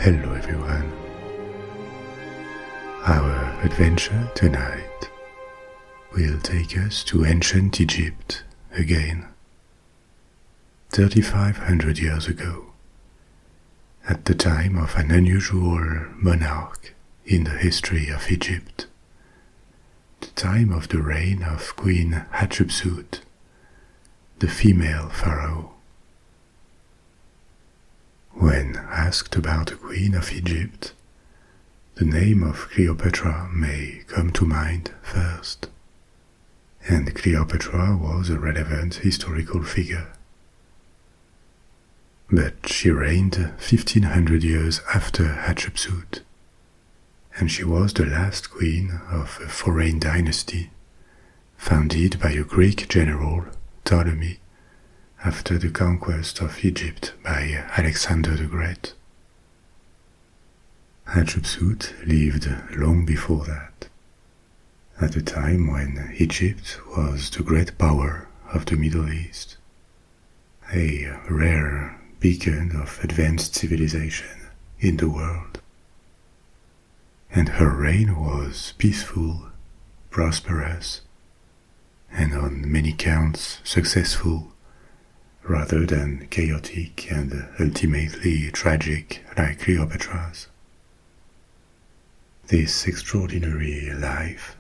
Hello everyone. Our adventure tonight will take us to ancient Egypt again. 3,500 years ago, at the time of an unusual monarch in the history of Egypt, the time of the reign of Queen Hatshepsut, the female pharaoh. When asked about the Queen of Egypt, the name of Cleopatra may come to mind first, and Cleopatra was a relevant historical figure. But she reigned 1500 years after Hatshepsut, and she was the last queen of a foreign dynasty, founded by a Greek general, Ptolemy, after the conquest of Egypt by Alexander the Great. Hatshepsut lived long before that, at a time when Egypt was the great power of the Middle East, a rare beacon of advanced civilization in the world. And her reign was peaceful, prosperous, and on many counts successful, rather than chaotic and ultimately tragic like Cleopatra's. This extraordinary life,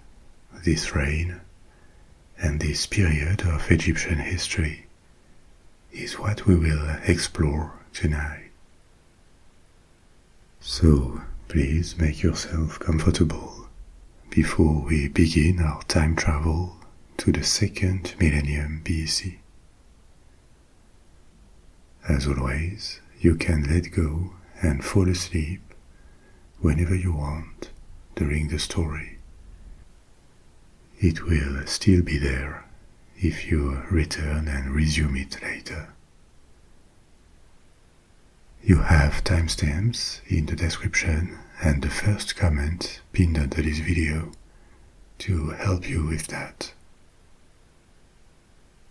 this reign, and this period of Egyptian history is what we will explore tonight. So please make yourself comfortable before we begin our time travel to the 2nd millennium BC. As always, you can let go and fall asleep whenever you want during the story. It will still be there if you return and resume it later. You have timestamps in the description and the first comment pinned under this video to help you with that.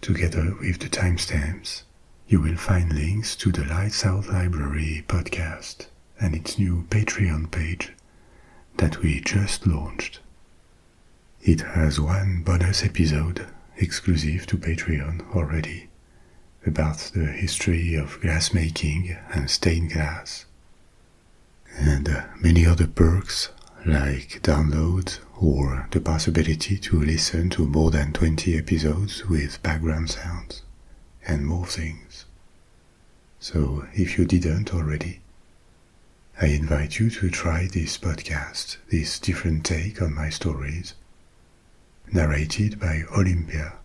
Together with the timestamps, you will find links to the Lights Out Library podcast and its new Patreon page that we just launched. It has one bonus episode exclusive to Patreon already about the history of glassmaking and stained glass, and many other perks like download or the possibility to listen to more than 20 episodes with background sounds and more things. So if you didn't already, I invite you to try this podcast, this different take on my stories, narrated by Olimpia,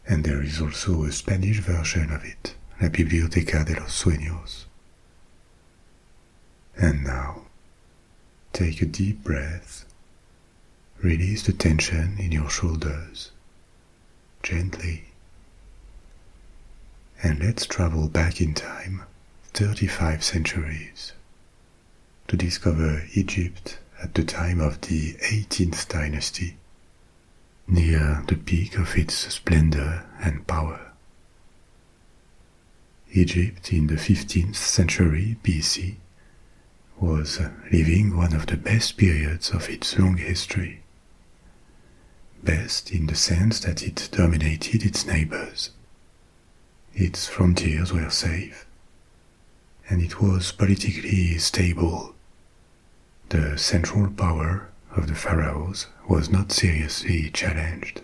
and there is also a Spanish version of it, La Biblioteca de los Sueños. And now, take a deep breath, release the tension in your shoulders, gently, and let's travel back in time 35 centuries to discover Egypt at the time of the 18th Dynasty, near the peak of its splendor and power. Egypt in the 15th century BC was living one of the best periods of its long history. Best in the sense that it dominated its neighbors. Its frontiers were safe, and it was politically stable. The central power of the pharaohs was not seriously challenged.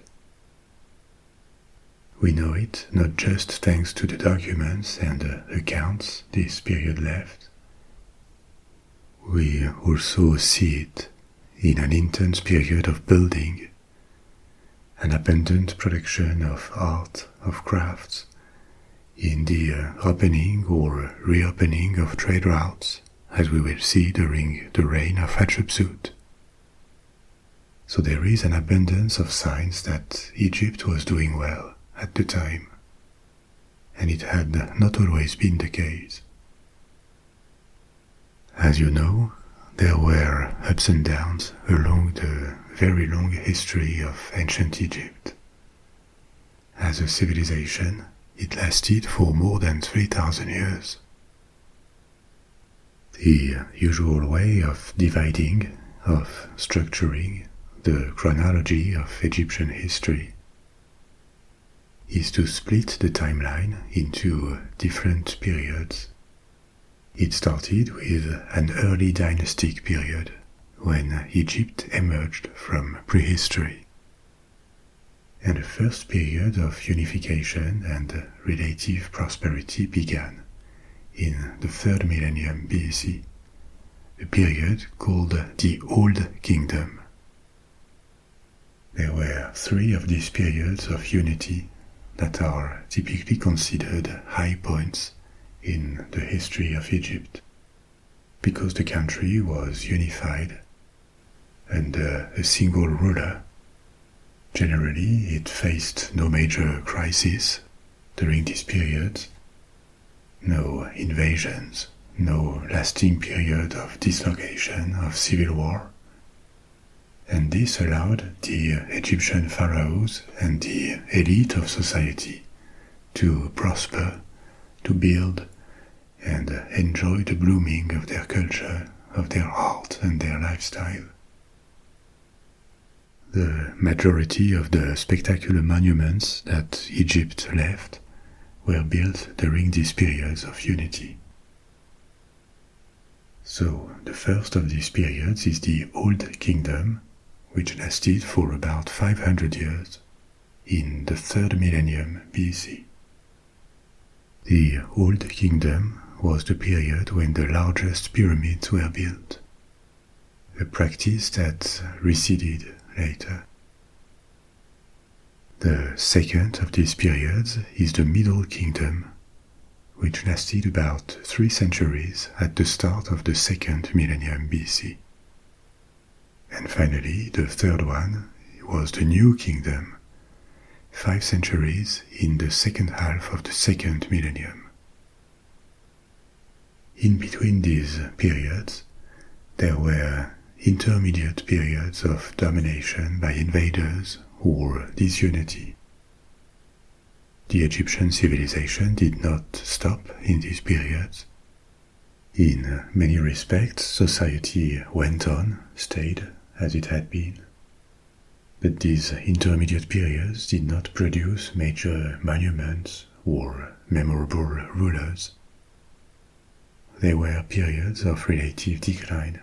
We know it not just thanks to the documents and accounts this period left. We also see it in an intense period of building, an abundant production of art, of crafts, in the opening or reopening of trade routes, as we will see during the reign of Hatshepsut. So there is an abundance of signs that Egypt was doing well at the time, and it had not always been the case. As you know, there were ups and downs along the very long history of ancient Egypt. As a civilization, it lasted for more than 3,000 years. The usual way of dividing, of structuring the chronology of Egyptian history is to split the timeline into different periods. It started with an early dynastic period when Egypt emerged from prehistory, and the first period of unification and relative prosperity began in the 3rd millennium BC, a period called the Old Kingdom. There were 3 of these periods of unity that are typically considered high points in the history of Egypt, because the country was unified under a single ruler. Generally, it faced no major crisis during this period, no invasions, no lasting period of dislocation, of civil war, and this allowed the Egyptian pharaohs and the elite of society to prosper, to build, and enjoy the blooming of their culture, of their art and their lifestyle. The majority of the spectacular monuments that Egypt left were built during these periods of unity. So, the first of these periods is the Old Kingdom, which lasted for about 500 years, in the 3rd millennium BC. The Old Kingdom was the period when the largest pyramids were built, a practice that receded later. The second of these periods is the Middle Kingdom, which lasted about 3 centuries at the start of the 2nd millennium BC. And finally, the third one was the New Kingdom, 5 centuries in the second half of the 2nd millennium. In between these periods, there were intermediate periods of domination by invaders or disunity. The Egyptian civilization did not stop in these periods. In many respects, society went on, stayed as it had been. But these intermediate periods did not produce major monuments or memorable rulers. They were periods of relative decline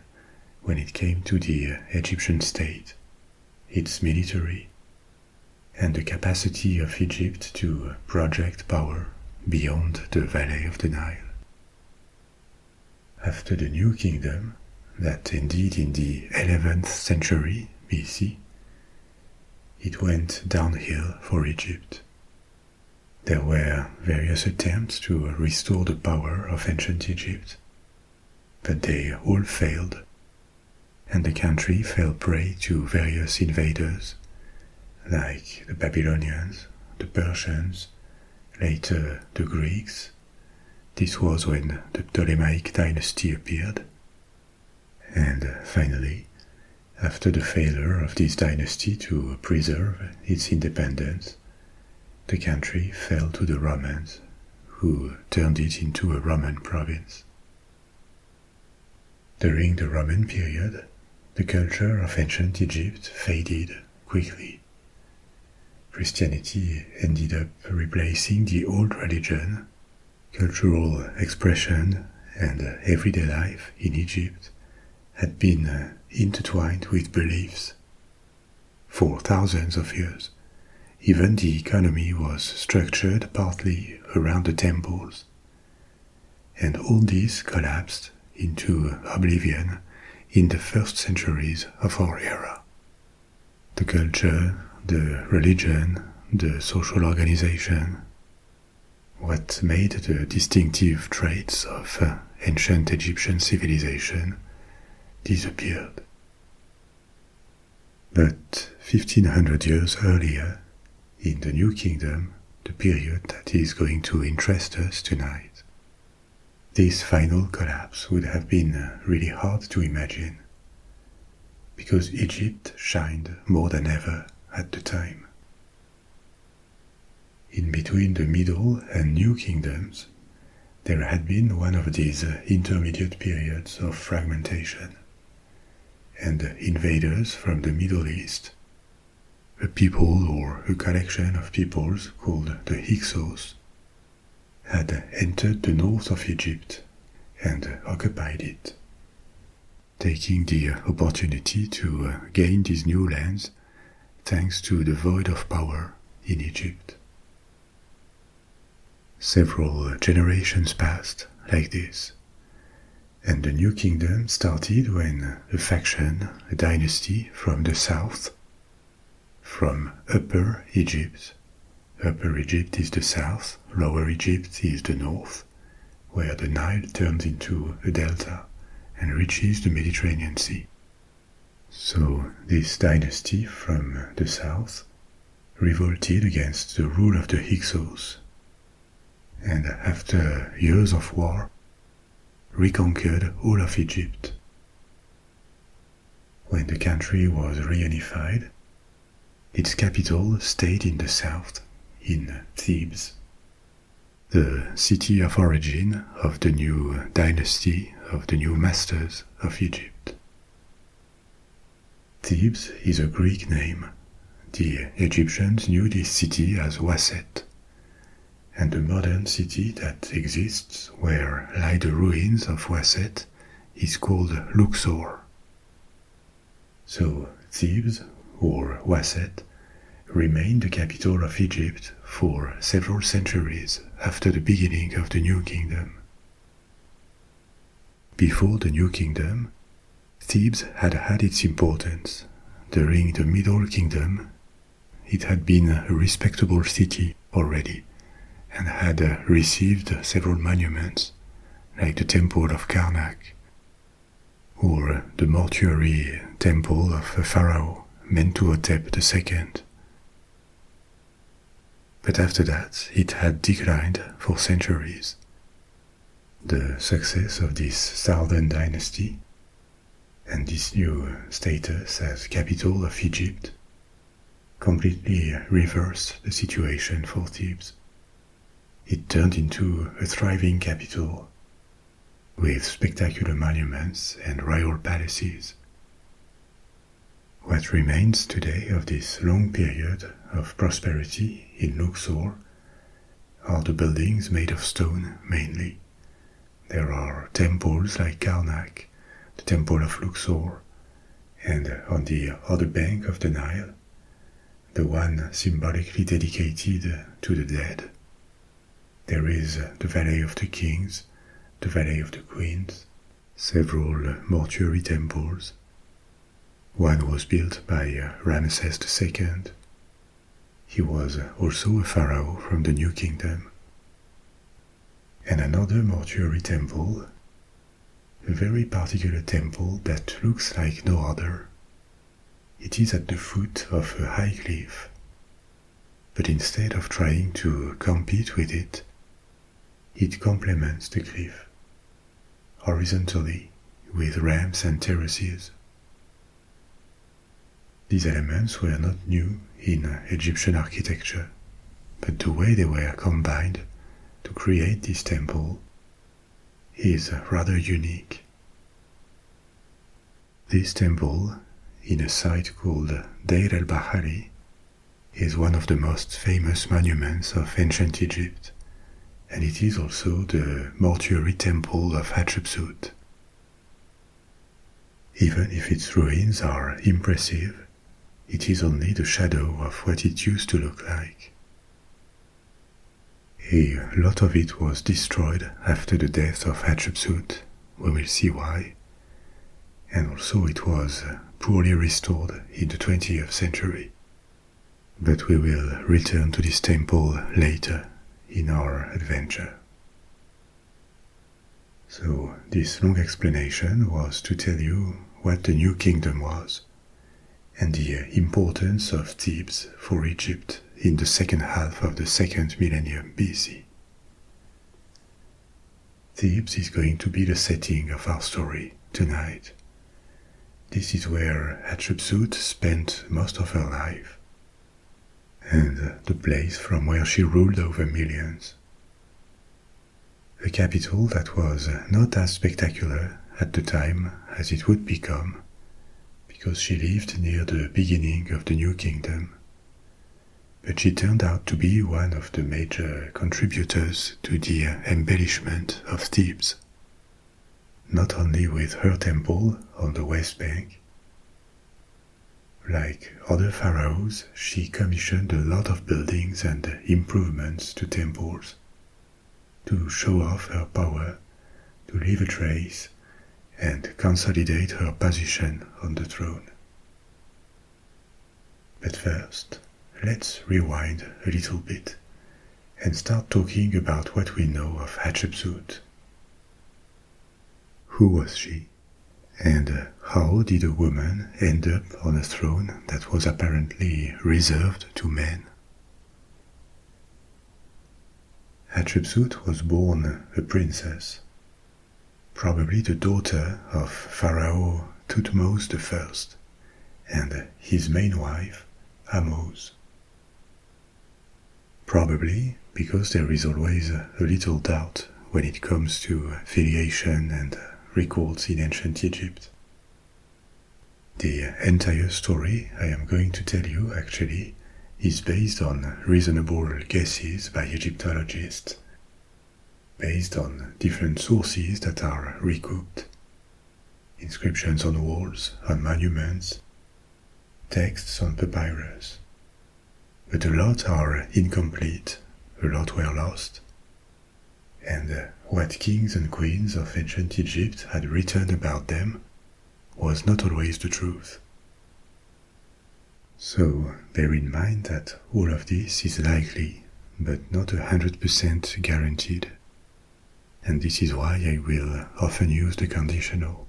when it came to the Egyptian state, its military, and the capacity of Egypt to project power beyond the valley of the Nile. After the New Kingdom, that ended in the 11th century BC, it went downhill for Egypt. There were various attempts to restore the power of ancient Egypt, but they all failed, and the country fell prey to various invaders, like the Babylonians, the Persians, later the Greeks. This was when the Ptolemaic dynasty appeared. And finally, after the failure of this dynasty to preserve its independence, the country fell to the Romans, who turned it into a Roman province. During the Roman period, the culture of ancient Egypt faded quickly. Christianity ended up replacing the old religion. Cultural expression and everyday life in Egypt had been intertwined with beliefs. For thousands of years, even the economy was structured partly around the temples, and all this collapsed into oblivion in the first centuries of our era. The culture, the religion, the social organization, what made the distinctive traits of ancient Egyptian civilization disappeared. But 1500 years earlier, in the New Kingdom, the period that is going to interest us tonight, this final collapse would have been really hard to imagine, because Egypt shined more than ever at the time. In between the Middle and New Kingdoms, there had been one of these intermediate periods of fragmentation, and invaders from the Middle East, a people or a collection of peoples called the Hyksos, had entered the north of Egypt and occupied it, taking the opportunity to gain these new lands thanks to the void of power in Egypt. Several generations passed like this, and the new kingdom started when a faction, a dynasty from the south, from Upper Egypt. Upper Egypt is the south, Lower Egypt is the north, where the Nile turns into a delta and reaches the Mediterranean Sea. So this dynasty from the south revolted against the rule of the Hyksos, and after years of war, reconquered all of Egypt. When the country was reunified, its capital stayed in the south, in Thebes, the city of origin of the new dynasty of the new masters of Egypt. Thebes is a Greek name. The Egyptians knew this city as Waset, and the modern city that exists where lie the ruins of Waset is called Luxor. So Thebes, or Waset, remained the capital of Egypt for several centuries after the beginning of the New Kingdom. Before the New Kingdom, Thebes had had its importance. During the Middle Kingdom, it had been a respectable city already, and had received several monuments, like the Temple of Karnak, or the mortuary temple of Pharaoh, Mentuhotep II. But after that, it had declined for centuries. The success of this southern dynasty, and this new status as capital of Egypt, completely reversed the situation for Thebes. It turned into a thriving capital, with spectacular monuments and royal palaces. What remains today of this long period of prosperity in Luxor are the buildings made of stone mainly. There are temples like Karnak, the Temple of Luxor, and on the other bank of the Nile, the one symbolically dedicated to the dead, there is the Valley of the Kings, the Valley of the Queens, several mortuary temples. One was built by Ramesses II. He was also a pharaoh from the New Kingdom. And another mortuary temple, a very particular temple that looks like no other. It is at the foot of a high cliff, but instead of trying to compete with it complements the cliff, horizontally, with ramps and terraces. These elements were not new in Egyptian architecture, but the way they were combined to create this temple is rather unique. This temple, in a site called Deir-el-Bahari, is one of the most famous monuments of ancient Egypt, and it is also the mortuary temple of Hatshepsut. Even if its ruins are impressive, it is only the shadow of what it used to look like. A lot of it was destroyed after the death of Hatshepsut, we will see why, and also it was poorly restored in the 20th century. But we will return to this temple later in our adventure. So this long explanation was to tell you what the New Kingdom was, and the importance of Thebes for Egypt in the second half of the second millennium BC. Thebes is going to be the setting of our story tonight. This is where Hatshepsut spent most of her life, and the place from where she ruled over millions. a capital that was not as spectacular at the time as it would become, because she lived near the beginning of the new kingdom. But she turned out to be one of the major contributors to the embellishment of Thebes, not only with her temple on the west bank. Like other pharaohs, she commissioned a lot of buildings and improvements to temples, to show off her power, to leave a trace, and consolidate her position on the throne. But first, let's rewind a little bit and start talking about what we know of Hatshepsut. Who was she? And how did a woman end up on a throne that was apparently reserved to men? Hatshepsut was born a princess, probably the daughter of Pharaoh Thutmose I and his main wife, Thutmose. Probably because there is always a little doubt when it comes to filiation and records in ancient Egypt. The entire story I am going to tell you actually is based on reasonable guesses by Egyptologists, based on different sources that are recouped, inscriptions on walls, on monuments, texts on papyrus. But a lot are incomplete, a lot were lost, and what kings and queens of ancient Egypt had written about them was not always the truth. So bear in mind that all of this is likely, but not 100% guaranteed, and this is why I will often use the conditional.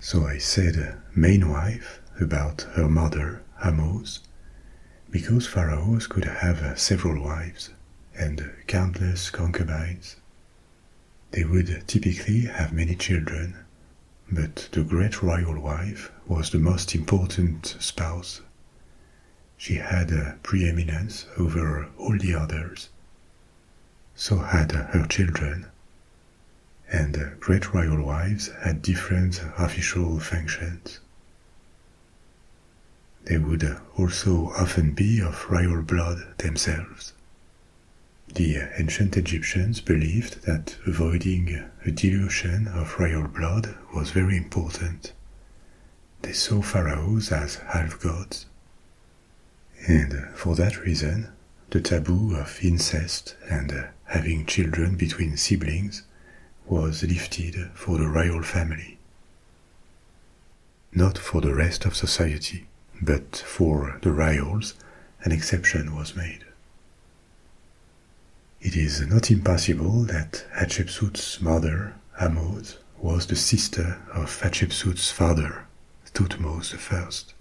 So I said main wife about her mother, Thutmose, because pharaohs could have several wives and countless concubines. They would typically have many children, but the great royal wife was the most important spouse. She had a preeminence over all the others. So had her children, and great royal wives had different official functions. They would also often be of royal blood themselves. The ancient Egyptians believed that avoiding a dilution of royal blood was very important. They saw pharaohs as half-gods. And for that reason, the taboo of incest and having children between siblings was lifted for the royal family. Not for the rest of society, but for the royals, an exception was made. It is not impossible that Hatshepsut's mother, Thutmose, was the sister of Hatshepsut's father, Thutmose I.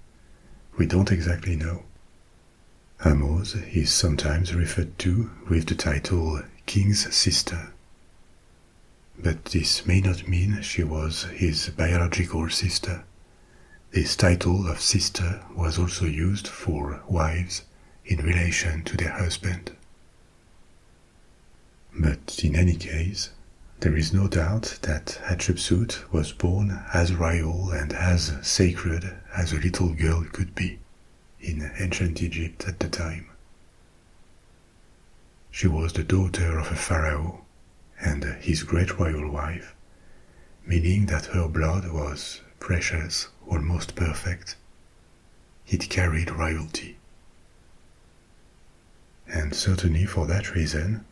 We don't exactly know. Thutmose is sometimes referred to with the title King's Sister. But this may not mean she was his biological sister. This title of sister was also used for wives in relation to their husband. But in any case, there is no doubt that Hatshepsut was born as royal and as sacred as a little girl could be in ancient Egypt at the time. She was the daughter of a pharaoh and his great royal wife, meaning that her blood was precious, almost perfect. It carried royalty. And certainly for that reason,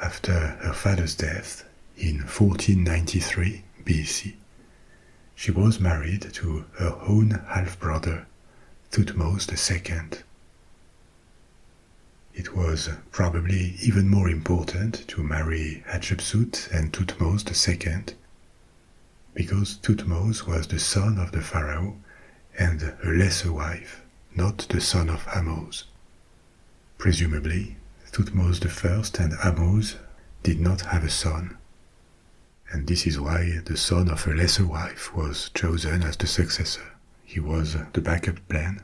after her father's death in 1493 BC, she was married to her own half-brother, Thutmose II. It was probably even more important to marry Hatshepsut and Thutmose II, because Thutmose was the son of the pharaoh and a lesser wife, not the son of Thutmose. Presumably, Thutmose I and Thutmose did not have a son, and this is why the son of a lesser wife was chosen as the successor. He was the backup plan.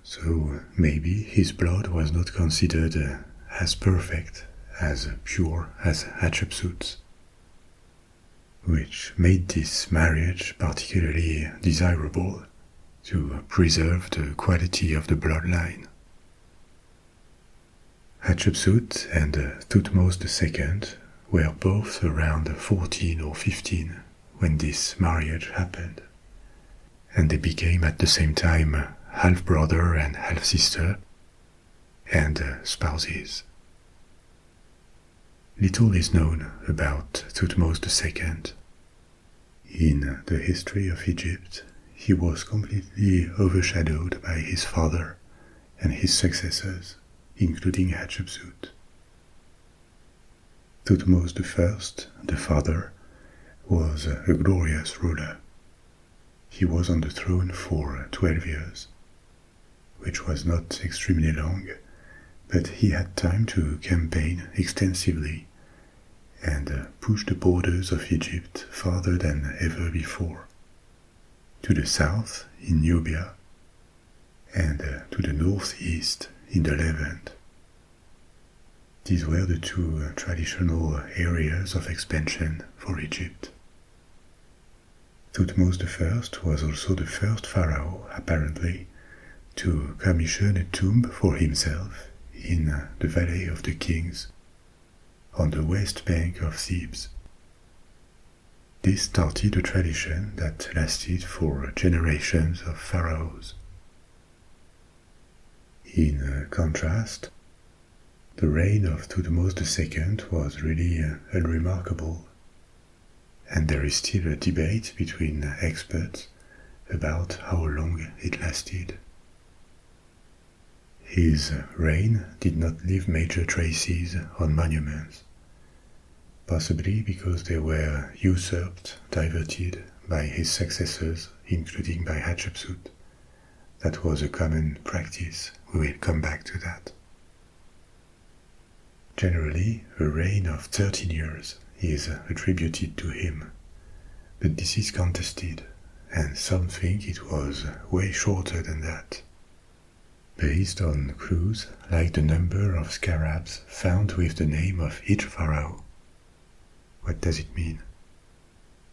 So maybe his blood was not considered as perfect as pure as Hatshepsut, which made this marriage particularly desirable to preserve the quality of the bloodline. Hatshepsut and Thutmose II were both around 14 or 15 when this marriage happened, and they became at the same time half-brother and half-sister and spouses. Little is known about Thutmose II. In the history of Egypt, he was completely overshadowed by his father and his successors, including Hatshepsut. Thutmose I, the father, was a glorious ruler. He was on the throne for 12 years, which was not extremely long, but he had time to campaign extensively and push the borders of Egypt farther than ever before, to the south in Nubia and to the northeast in the Levant. These were the two traditional areas of expansion for Egypt. Thutmose I was also the first pharaoh, apparently, to commission a tomb for himself in the Valley of the Kings, on the west bank of Thebes. This started a tradition that lasted for generations of pharaohs. In contrast, the reign of Thutmose II was really unremarkable, and there is still a debate between experts about how long it lasted. His reign did not leave major traces on monuments, possibly because they were usurped, diverted by his successors, including by Hatshepsut. That was a common practice. We will come back to that. Generally, a reign of 13 years is attributed to him, but this is contested, and some think it was way shorter than that, based on clues like the number of scarabs found with the name of each pharaoh. What does it mean?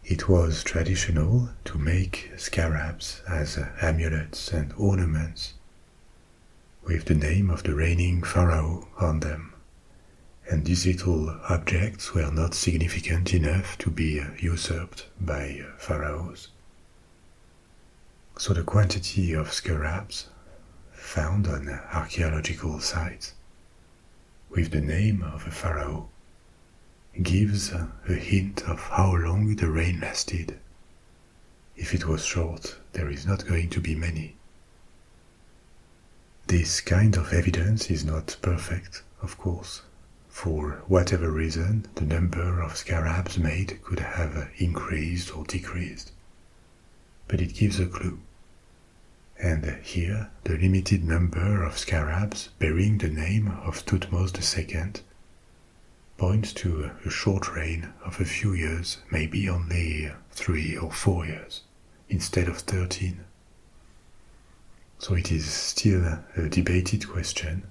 It was traditional to make scarabs as amulets and ornaments with the name of the reigning pharaoh on them, and these little objects were not significant enough to be usurped by pharaohs. So the quantity of scarabs found on archaeological sites with the name of a pharaoh gives a hint of how long the reign lasted. If it was short, there is not going to be many. This kind of evidence is not perfect, of course. For whatever reason, the number of scarabs made could have increased or decreased. But it gives a clue. And here, the limited number of scarabs bearing the name of Thutmose II points to a short reign of a few years, maybe only 3 or 4 years, instead of 13. So it is still a debated question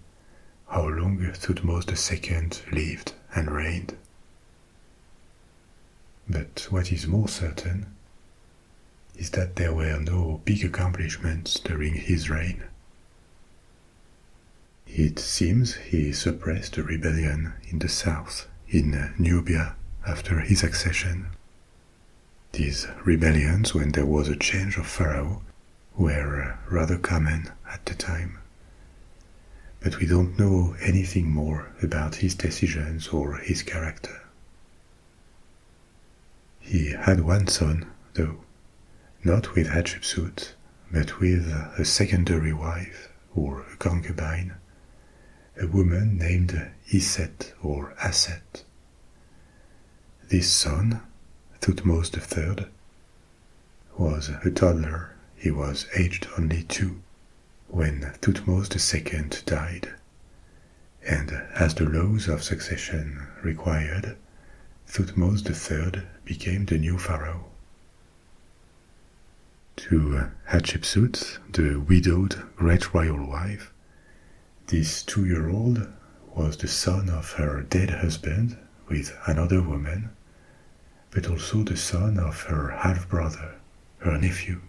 how long Thutmose II lived and reigned. But what is more certain is that there were no big accomplishments during his reign. It seems he suppressed a rebellion in the south, in Nubia, after his accession. These rebellions, when there was a change of pharaoh, were rather common at the time. But we don't know anything more about his decisions or his character. He had one son, though, not with Hatshepsut, but with a secondary wife, or a concubine, a woman named Iset or Aset. This son, Thutmose III, was a toddler. He was aged only 2 when Thutmose II died, and as the laws of succession required, Thutmose III became the new pharaoh. To Hatshepsut, the widowed great royal wife, this 2-year-old was the son of her dead husband with another woman, but also the son of her half-brother, her nephew.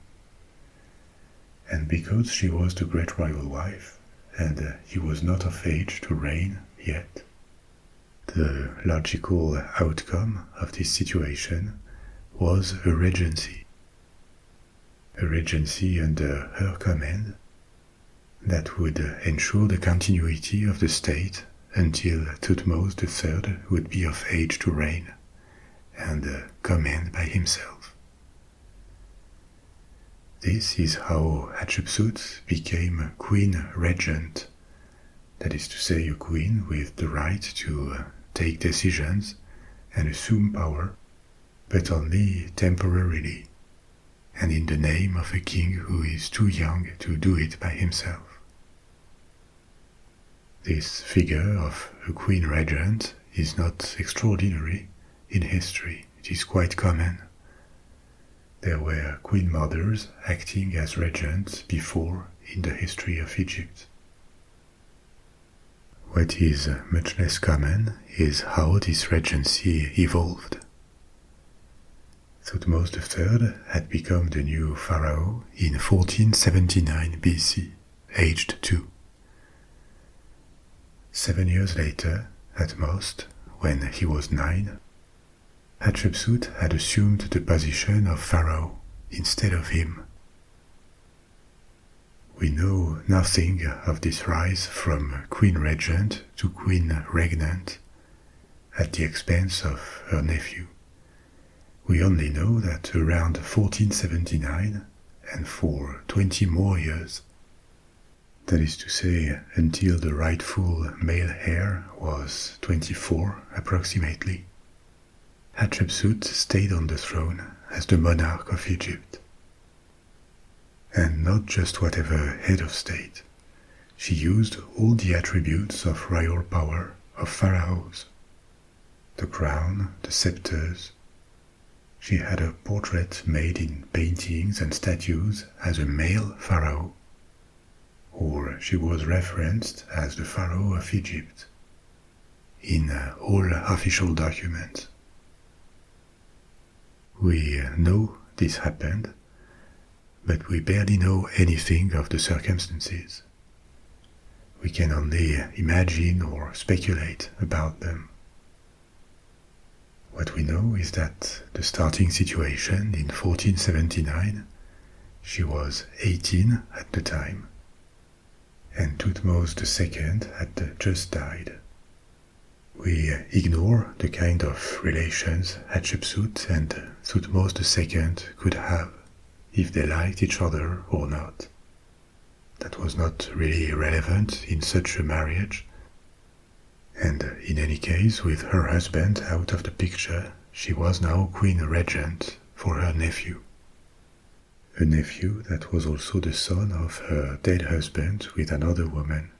And because she was the great royal wife, and he was not of age to reign yet, the logical outcome of this situation was a regency. A regency under her command that would ensure the continuity of the state until Thutmose III would be of age to reign and command by himself. This is how Hatshepsut became Queen Regent, that is to say, a queen with the right to take decisions and assume power, but only temporarily, and in the name of a king who is too young to do it by himself. This figure of a queen regent is not extraordinary in history, it is quite common. There were queen mothers acting as regents before in the history of Egypt. What is much less common is how this regency evolved. Thutmose III had become the new pharaoh in 1479 BC, aged 2. 7 years later, at most, when he was 9, Hatshepsut had assumed the position of pharaoh instead of him. We know nothing of this rise from queen regent to queen regnant at the expense of her nephew. We only know that around 1479, and for 20 more years, that is to say, until the rightful male heir was 24 approximately, Hatshepsut stayed on the throne as the monarch of Egypt. And not just whatever head of state. She used all the attributes of royal power of pharaohs. The crown, the scepters. She had a portrait made in paintings and statues as a male pharaoh, or she was referenced as the pharaoh of Egypt in all official documents. We know this happened, but we barely know anything of the circumstances. We can only imagine or speculate about them. What we know is that the starting situation in 1479, she was 18 at the time, and Thutmose II had just died. We ignore the kind of relations Hatshepsut and Thutmose II could have, if they liked each other or not. That was not really relevant in such a marriage, and in any case, with her husband out of the picture, she was now Queen Regent for her nephew. A nephew that was also the son of her dead husband with another woman.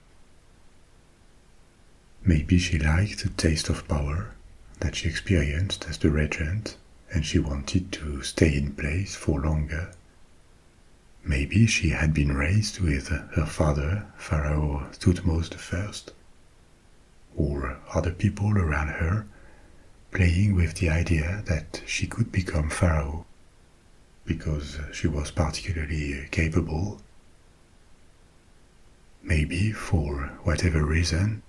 Maybe she liked the taste of power that she experienced as the regent, and she wanted to stay in place for longer. Maybe she had been raised with her father, Pharaoh Thutmose I, or other people around her, playing with the idea that she could become pharaoh because she was particularly capable. Maybe for whatever reason,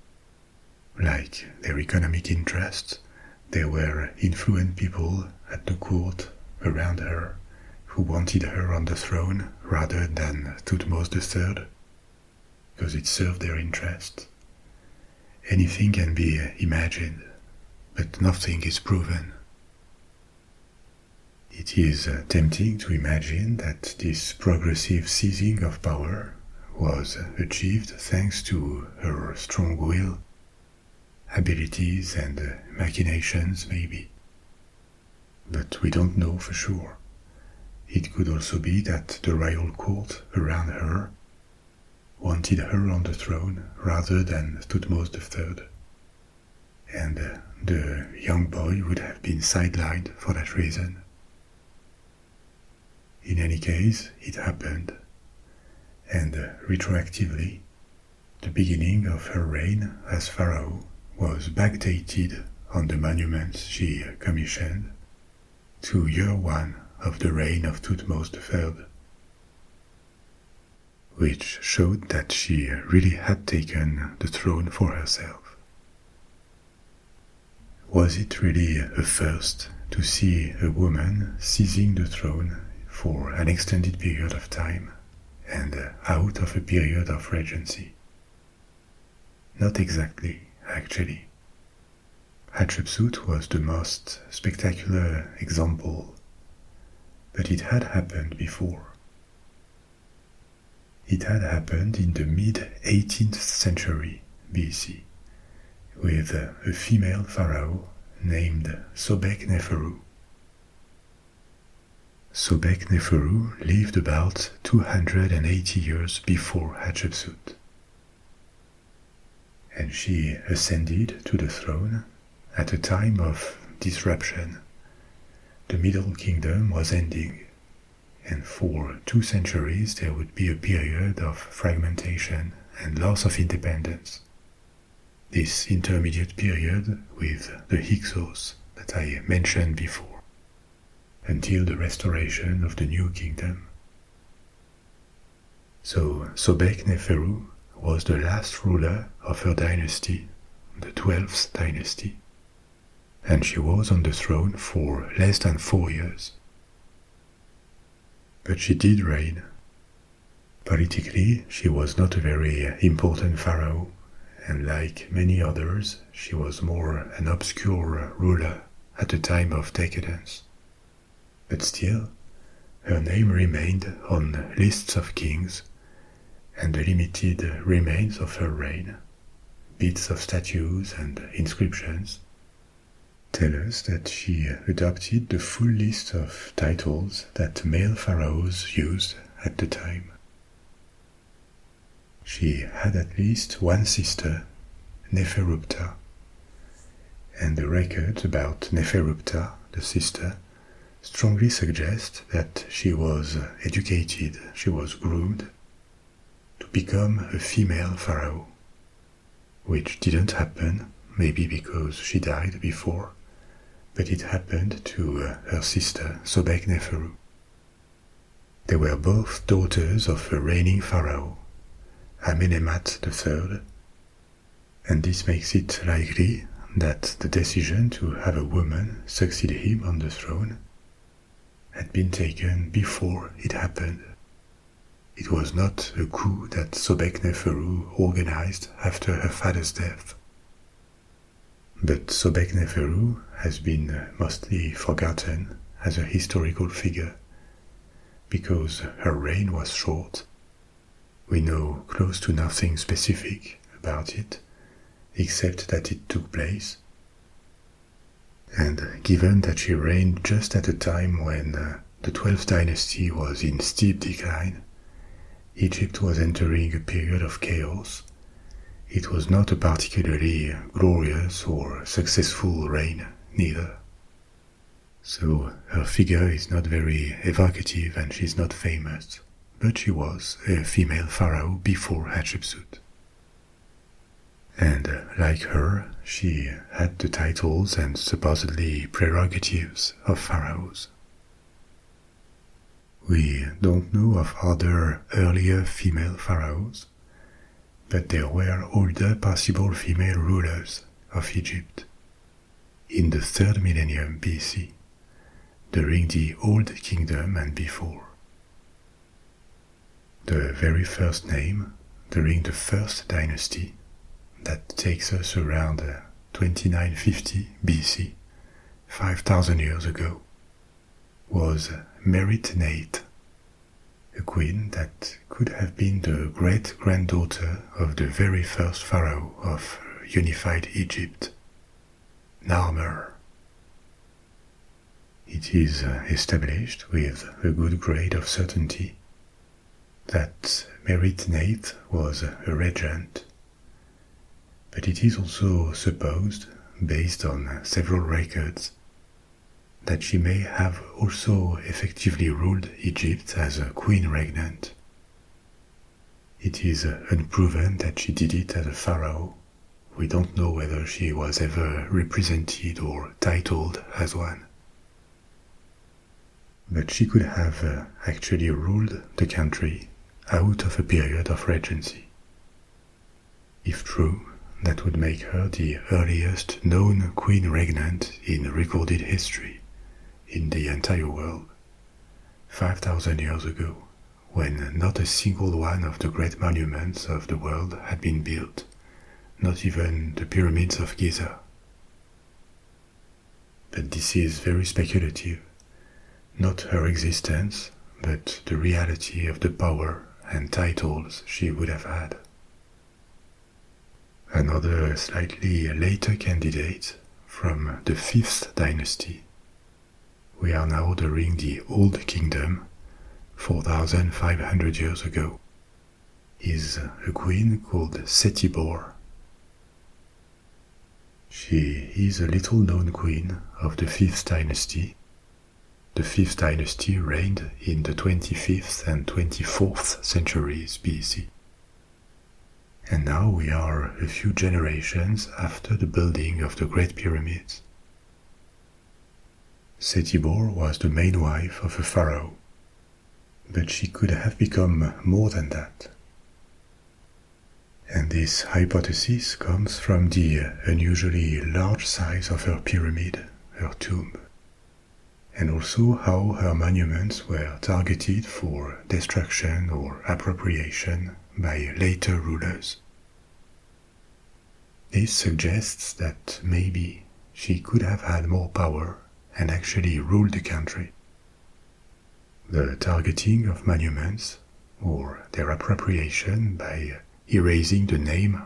like their economic interests, there were influential people at the court around her who wanted her on the throne rather than Thutmose III, because it served their interests. Anything can be imagined, but nothing is proven. It is tempting to imagine that this progressive seizing of power was achieved thanks to her strong will, abilities and machinations maybe. But we don't know for sure. It could also be that the royal court around her wanted her on the throne rather than Thutmose III, and the young boy would have been sidelined for that reason. In any case, it happened, and retroactively, The beginning of her reign as pharaoh was backdated on the monuments she commissioned to year 1 of the reign of Thutmose III, which showed that she really had taken the throne for herself. Was it really a first to see a woman seizing the throne for an extended period of time and out of a period of regency? Not exactly, actually. Hatshepsut was the most spectacular example, but it had happened before. It had happened in the mid-18th century BC with a female pharaoh named Sobekneferu. Sobekneferu lived about 280 years before Hatshepsut, and she ascended to the throne at a time of disruption. The Middle Kingdom was ending, and for 2 centuries there would be a period of fragmentation and loss of independence. This intermediate period with the Hyksos that I mentioned before, until the restoration of the New Kingdom. So Sobekneferu was the last ruler of her dynasty, the 12th dynasty, and she was on the throne for less than 4 years. But she did reign. Politically, she was not a very important pharaoh, and like many others, she was more an obscure ruler at a time of decadence. But still, her name remained on lists of kings, and the limited remains of her reign, bits of statues and inscriptions, tell us that she adopted the full list of titles that male pharaohs used at the time. She had at least one sister, Neferupta, and the records about Neferupta, the sister, strongly suggest that she was educated, she was groomed to become a female pharaoh, which didn't happen, maybe because she died before, but it happened to her sister Sobekneferu. They were both daughters of a reigning pharaoh, Amenemhat III, and this makes it likely that the decision to have a woman succeed him on the throne had been taken before it happened. It was not a coup that Sobekneferu organized after her father's death. But Sobekneferu has been mostly forgotten as a historical figure because her reign was short. We know close to nothing specific about it, except that it took place. And given that she reigned just at a time when the 12th dynasty was in steep decline, Egypt was entering a period of chaos. It was not a particularly glorious or successful reign, neither. So her figure is not very evocative and she's not famous, but she was a female pharaoh before Hatshepsut. And like her, she had the titles and supposedly prerogatives of pharaohs. We don't know of other earlier female pharaohs, but there were older possible female rulers of Egypt in the 3rd millennium BC, during the Old Kingdom and before. The very first name, during the 1st dynasty, that takes us around 2950 BC, 5,000 years ago, was Merit-Neith, a queen that could have been the great-granddaughter of the very first pharaoh of unified Egypt, Narmer. It is established with a good grade of certainty that Merit-Neith was a regent, but it is also supposed, based on several records, that she may have also effectively ruled Egypt as a queen regnant. It is unproven that she did it as a pharaoh. We don't know whether she was ever represented or titled as one. But she could have actually ruled the country out of a period of regency. If true, that would make her the earliest known queen regnant in recorded history in the entire world, 5,000 years ago, when not a single one of the great monuments of the world had been built, not even the pyramids of Giza. But this is very speculative. Not her existence, but the reality of the power and titles she would have had. Another slightly later candidate from the 5th dynasty. We are now during the Old Kingdom, 4,500 years ago, is a queen called Setibohr. She is a little known queen of the 5th dynasty. The 5th dynasty reigned in the 25th and 24th centuries BC. And now we are a few generations after the building of the Great Pyramids. Setibohr was the main wife of a pharaoh, but she could have become more than that. And this hypothesis comes from the unusually large size of her pyramid, her tomb, and also how her monuments were targeted for destruction or appropriation by later rulers. This suggests that maybe she could have had more power and actually ruled the country. The targeting of monuments, or their appropriation by erasing the name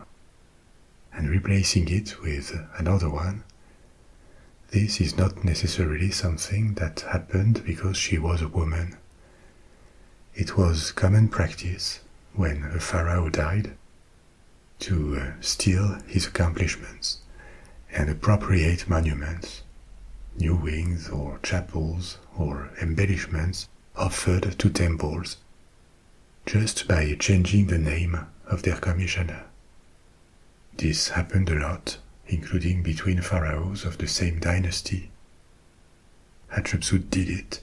and replacing it with another one, this is not necessarily something that happened because she was a woman. It was common practice when a pharaoh died to steal his accomplishments and appropriate monuments, new wings or chapels or embellishments offered to temples, just by changing the name of their commissioner. This happened a lot, including between pharaohs of the same dynasty. Hatshepsut did it,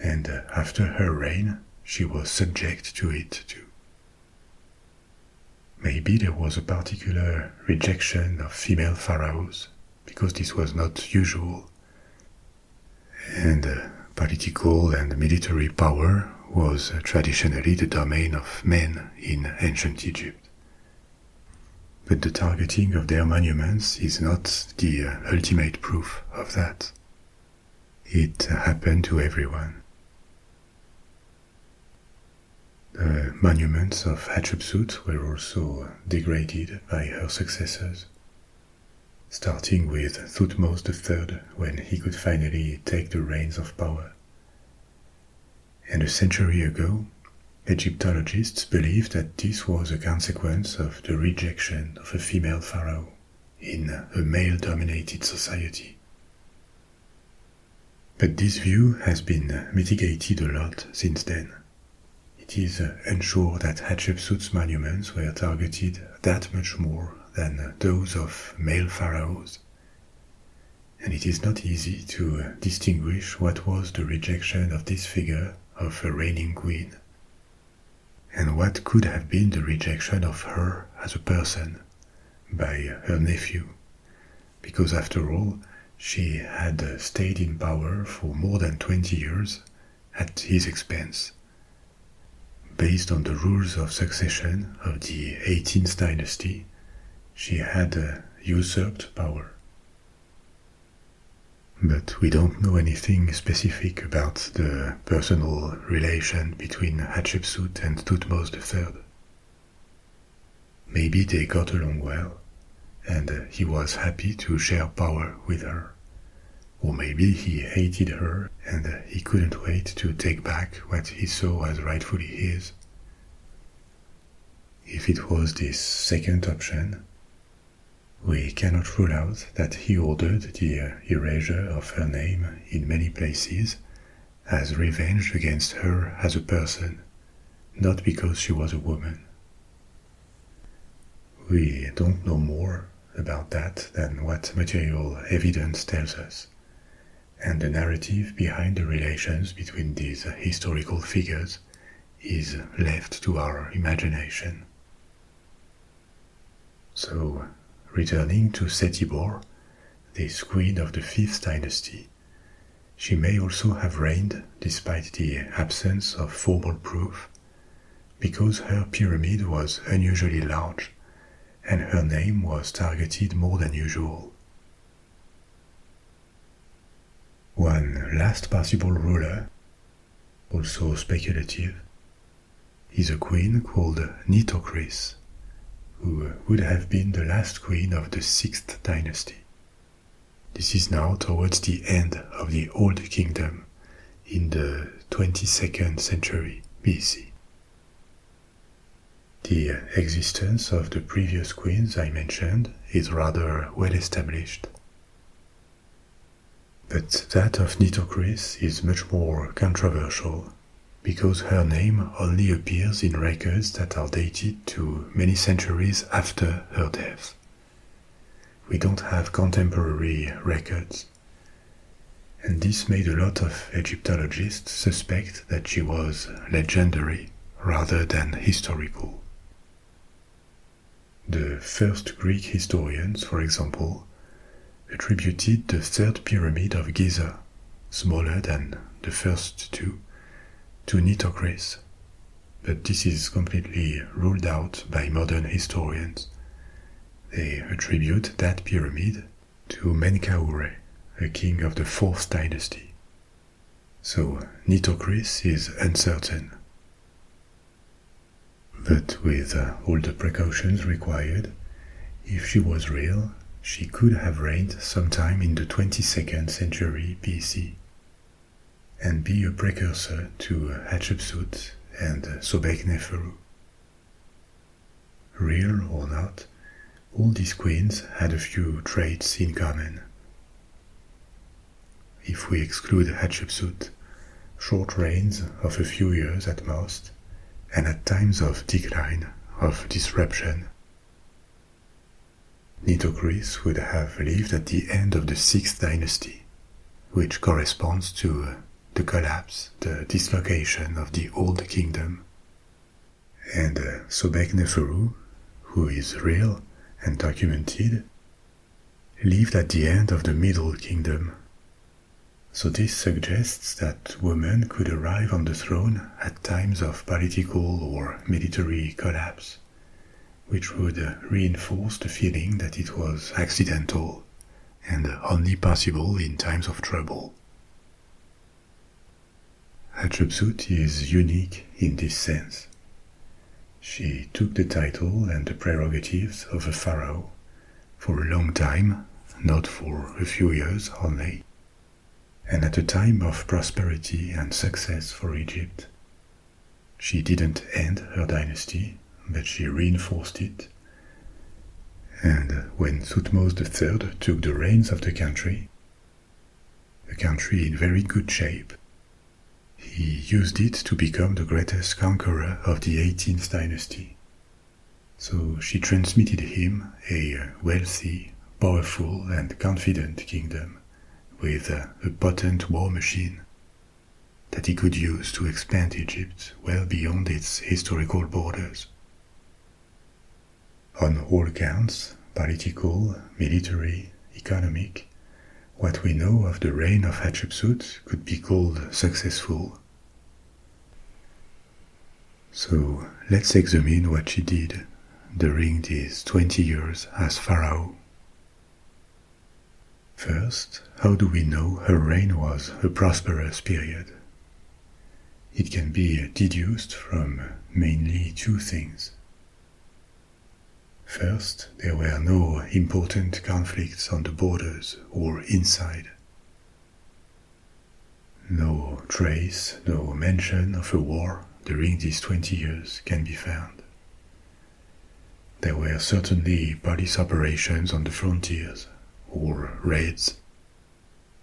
and after her reign she was subject to it too. Maybe there was a particular rejection of female pharaohs, because this was not usual, and political and military power was traditionally the domain of men in ancient Egypt. But the targeting of their monuments is not the ultimate proof of that. It happened to everyone. The monuments of Hatshepsut were also degraded by her successors, starting with Thutmose III when he could finally take the reins of power. And a century ago, Egyptologists believed that this was a consequence of the rejection of a female pharaoh in a male-dominated society. But this view has been mitigated a lot since then. It is unsure that Hatshepsut's monuments were targeted that much more than those of male pharaohs, and it is not easy to distinguish what was the rejection of this figure of a reigning queen, and what could have been the rejection of her as a person by her nephew, because after all, she had stayed in power for more than 20 years at his expense, based on the rules of succession of the 18th Dynasty. She had usurped power. But we don't know anything specific about the personal relation between Hatshepsut and Thutmose III. Maybe they got along well, and he was happy to share power with her. Or maybe he hated her and he couldn't wait to take back what he saw as rightfully his. If it was this second option, we cannot rule out that he ordered the erasure of her name in many places as revenge against her as a person, not because she was a woman. We don't know more about that than what material evidence tells us, and the narrative behind the relations between these historical figures is left to our imagination. So, returning to Setibohr, this queen of the 5th dynasty, she may also have reigned despite the absence of formal proof, because her pyramid was unusually large and her name was targeted more than usual. One last possible ruler, also speculative, is a queen called Nitocris, who would have been the last queen of the 6th dynasty. This is now towards the end of the Old Kingdom in the 22nd century BC. The existence of the previous queens I mentioned is rather well established. But that of Nitocris is much more controversial, because her name only appears in records that are dated to many centuries after her death. We don't have contemporary records, and this made a lot of Egyptologists suspect that she was legendary rather than historical. The first Greek historians, for example, attributed the 3rd pyramid of Giza, smaller than the first two, to Nitocris, but this is completely ruled out by modern historians. They attribute that pyramid to Menkaure, a king of the 4th dynasty. So Nitocris is uncertain. But with all the precautions required, if she was real, she could have reigned sometime in the 22nd century BC and be a precursor to Hatshepsut and Sobekneferu. Real or not, all these queens had a few traits in common. If we exclude Hatshepsut, short reigns of a few years at most, and at times of decline, of disruption. Nitocris would have lived at the end of the 6th dynasty, which corresponds to the collapse, the dislocation of the Old Kingdom. And Sobekneferu, who is real and documented, lived at the end of the Middle Kingdom. So this suggests that women could arrive on the throne at times of political or military collapse, which would reinforce the feeling that it was accidental and only possible in times of trouble. Hatshepsut is unique in this sense. She took the title and the prerogatives of a pharaoh for a long time, not for a few years only, and at a time of prosperity and success for Egypt. She didn't end her dynasty, but she reinforced it. And when Thutmose III took the reins of the country in very good shape, he used it to become the greatest conqueror of the 18th dynasty. So she transmitted him a wealthy, powerful and confident kingdom with a potent war machine that he could use to expand Egypt well beyond its historical borders. On all counts, political, military, economic, what we know of the reign of Hatshepsut could be called successful. So let's examine what she did during these 20 years as pharaoh. First, how do we know her reign was a prosperous period? It can be deduced from mainly two things. First, there were no important conflicts on the borders or inside. No trace, no mention of a war during these 20 years can be found. There were certainly police operations on the frontiers, or raids,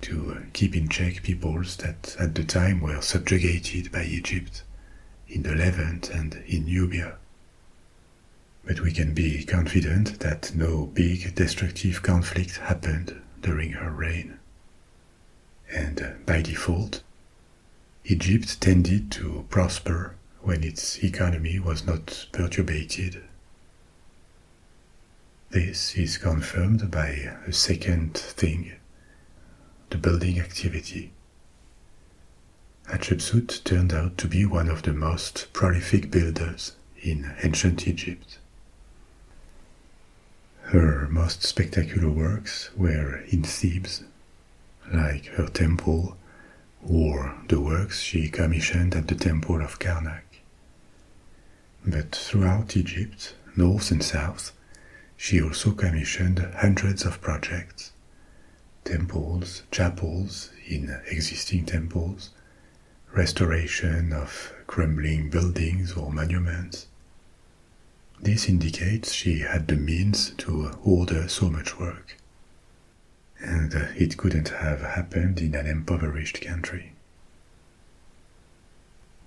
to keep in check peoples that at the time were subjugated by Egypt in the Levant and in Nubia. But we can be confident that no big destructive conflict happened during her reign. And by default, Egypt tended to prosper when its economy was not perturbated. This is confirmed by a second thing, the building activity. Hatshepsut turned out to be one of the most prolific builders in ancient Egypt. Her most spectacular works were in Thebes, like her temple or the works she commissioned at the temple of Karnak. But throughout Egypt, north and south, she also commissioned hundreds of projects, temples, chapels in existing temples, restoration of crumbling buildings or monuments. This indicates she had the means to order so much work, and it couldn't have happened in an impoverished country.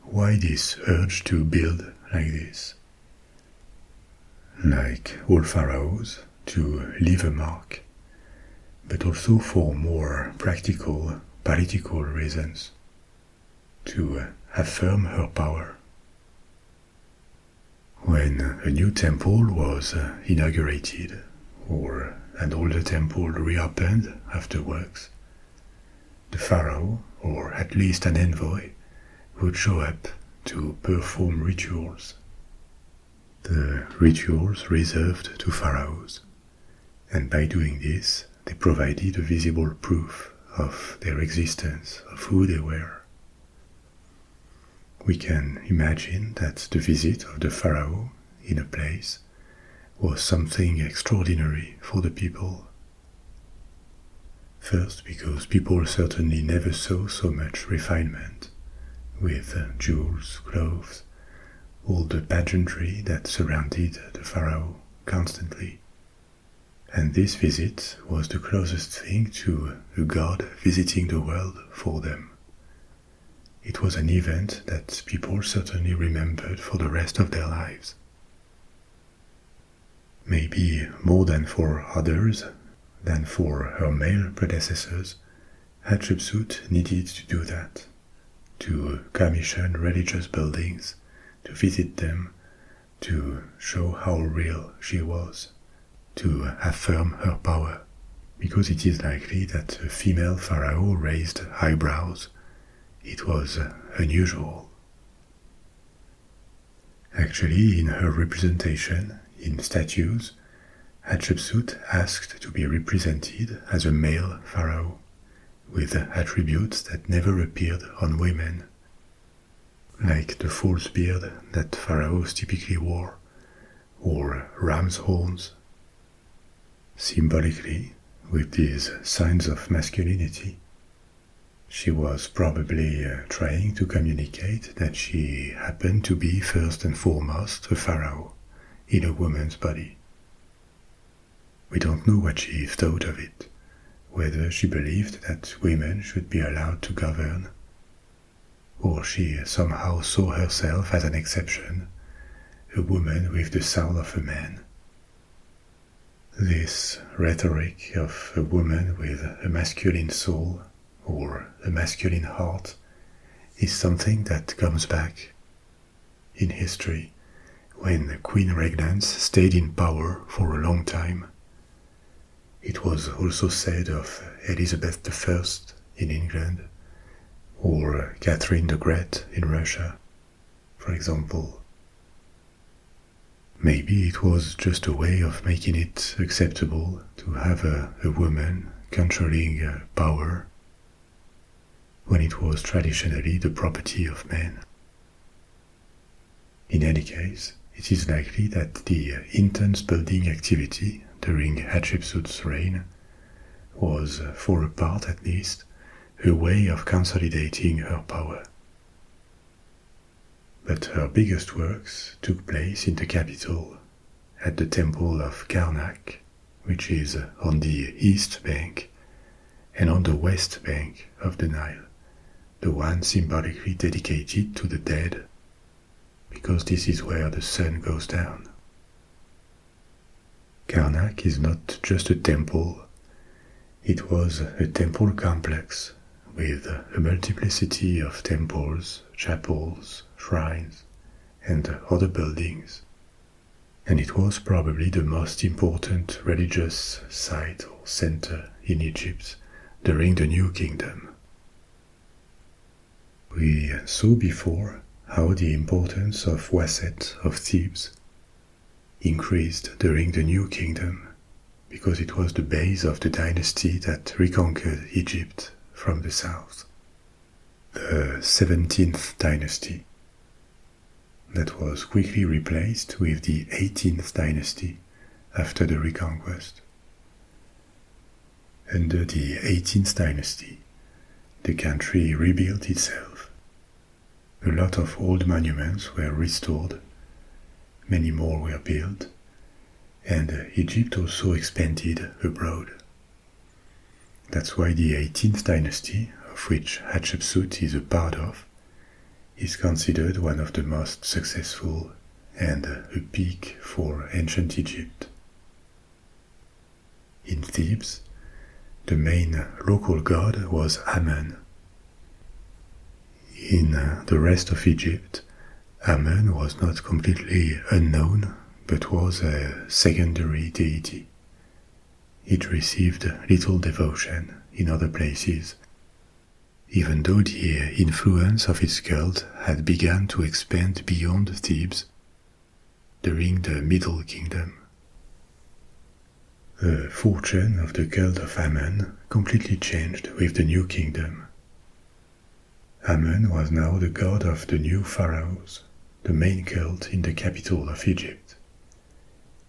Why this urge to build like this? Like all pharaohs, to leave a mark, but also for more practical, political reasons, to affirm her power. When a new temple was inaugurated, or an older temple reopened afterwards, the pharaoh, or at least an envoy, would show up to perform rituals. The rituals reserved to pharaohs, and by doing this, they provided a visible proof of their existence, of who they were. We can imagine that the visit of the pharaoh in a place was something extraordinary for the people. First, because people certainly never saw so much refinement, with jewels, clothes, all the pageantry that surrounded the pharaoh constantly. And this visit was the closest thing to a god visiting the world for them. It was an event that people certainly remembered for the rest of their lives. Maybe more than for others, than for her male predecessors, Hatshepsut needed to do that, to commission religious buildings, to visit them, to show how real she was, to affirm her power, because it is likely that a female pharaoh raised eyebrows. It was unusual. Actually, in her representation, in statues, Hatshepsut asked to be represented as a male pharaoh, with attributes that never appeared on women, like the false beard that pharaohs typically wore, or ram's horns. Symbolically, with these signs of masculinity, she was probably trying to communicate that she happened to be first and foremost a pharaoh in a woman's body. We don't know what she thought of it, whether she believed that women should be allowed to govern, or she somehow saw herself as an exception, a woman with the soul of a man. This rhetoric of a woman with a masculine soul or a masculine heart is something that comes back in history when queen regents stayed in power for a long time. It was also said of Elizabeth I in England, or Catherine the Great in Russia, for example. Maybe it was just a way of making it acceptable to have a woman controlling power when it was traditionally the property of men. In any case, it is likely that the intense building activity during Hatshepsut's reign was, for a part at least, a way of consolidating her power. But her biggest works took place in the capital, at the temple of Karnak, which is on the east bank, and on the west bank of the Nile, the one symbolically dedicated to the dead, because this is where the sun goes down. Karnak is not just a temple, it was a temple complex with a multiplicity of temples, chapels, shrines, and other buildings, and it was probably the most important religious site or center in Egypt during the New Kingdom. We saw before how the importance of Waset of Thebes increased during the New Kingdom because it was the base of the dynasty that reconquered Egypt from the south, the 17th Dynasty, that was quickly replaced with the 18th Dynasty after the reconquest. Under the 18th Dynasty, the country rebuilt itself. A lot of old monuments were restored, many more were built, and Egypt also expanded abroad. That's why the 18th Dynasty, of which Hatshepsut is a part of, is considered one of the most successful and a peak for ancient Egypt. In Thebes, the main local god was Amun. In the rest of Egypt, Amun was not completely unknown, but was a secondary deity. It received little devotion in other places, even though the influence of its cult had begun to expand beyond Thebes during the Middle Kingdom. The fortune of the cult of Amun completely changed with the New Kingdom. Amun was now the god of the new pharaohs, the main cult in the capital of Egypt,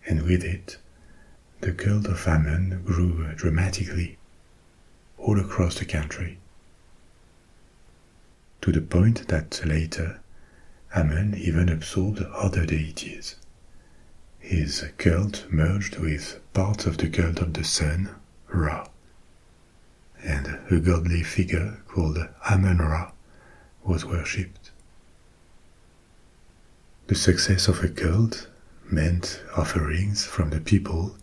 and with it, the cult of Amun grew dramatically all across the country, to the point that later Amun even absorbed other deities. His cult merged with part of the cult of the sun, Ra, and a godly figure called Amun-Ra was worshipped. The success of a cult meant offerings from the people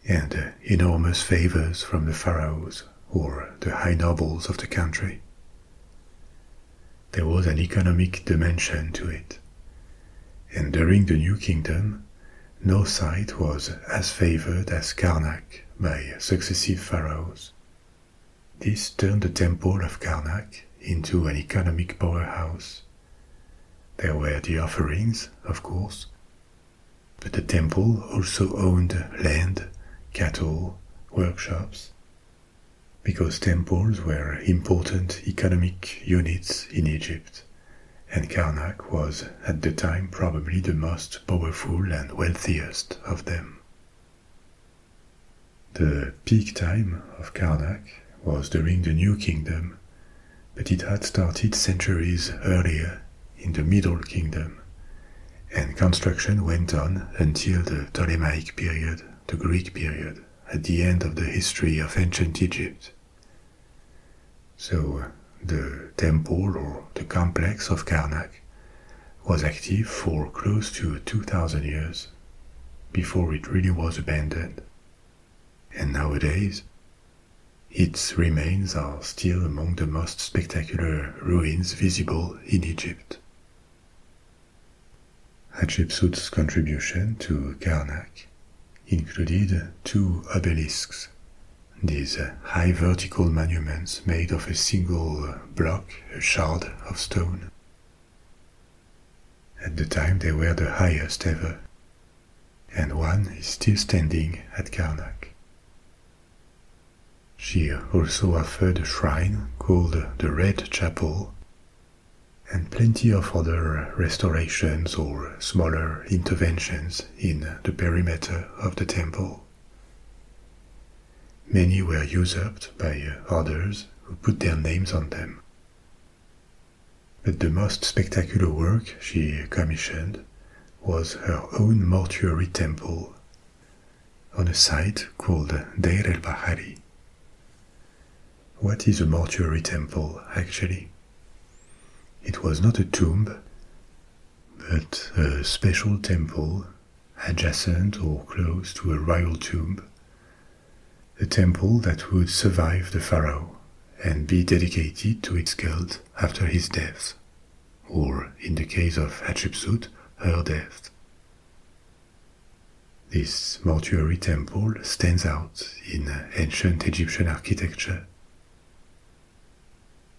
and enormous favors from the pharaohs or the high nobles of the country. There was an economic dimension to it, and during the New Kingdom, no site was as favored as Karnak by successive pharaohs. This turned the temple of Karnak into an economic powerhouse. There were the offerings, of course, but the temple also owned land, cattle, workshops, because temples were important economic units in Egypt, and Karnak was at the time probably the most powerful and wealthiest of them. The peak time of Karnak was during the New Kingdom, but it had started centuries earlier in the Middle Kingdom, and construction went on until the Ptolemaic period, the Greek period, at the end of the history of ancient Egypt. So the temple or the complex of Karnak was active for close to 2,000 years before it really was abandoned. And nowadays, its remains are still among the most spectacular ruins visible in Egypt. Hatshepsut's contribution to Karnak included 2 obelisks, these high vertical monuments made of a single block, a shard of stone. At the time they were the highest ever, and one is still standing at Karnak. She also offered a shrine called the Red Chapel, and plenty of other restorations or smaller interventions in the perimeter of the temple. Many were usurped by others who put their names on them. But the most spectacular work she commissioned was her own mortuary temple on a site called Deir-el-Bahari. What is a mortuary temple, actually? It was not a tomb, but a special temple adjacent or close to a royal tomb, a temple that would survive the pharaoh and be dedicated to its cult after his death, or in the case of Hatshepsut, her death. This mortuary temple stands out in ancient Egyptian architecture.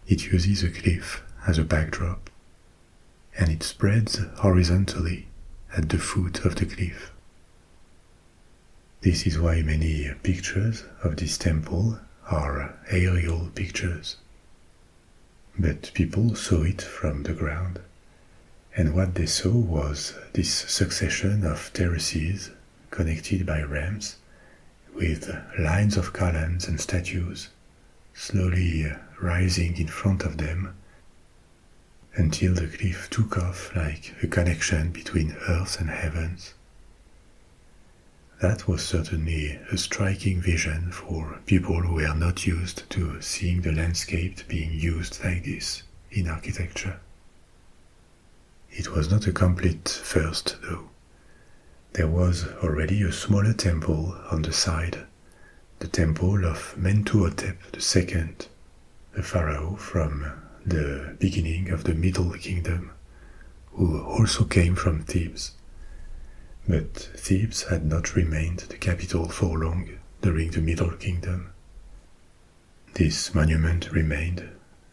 It uses a cliff as a backdrop, and it spreads horizontally at the foot of the cliff. This is why many pictures of this temple are aerial pictures. But people saw it from the ground, and what they saw was this succession of terraces connected by ramps with lines of columns and statues slowly rising in front of them until the cliff took off like a connection between earth and heavens. That was certainly a striking vision for people who were not used to seeing the landscape being used like this in architecture. It was not a complete first, though. There was already a smaller temple on the side, the temple of Mentuhotep II, a pharaoh from the beginning of the Middle Kingdom, who also came from Thebes. But Thebes had not remained the capital for long during the Middle Kingdom. This monument remained,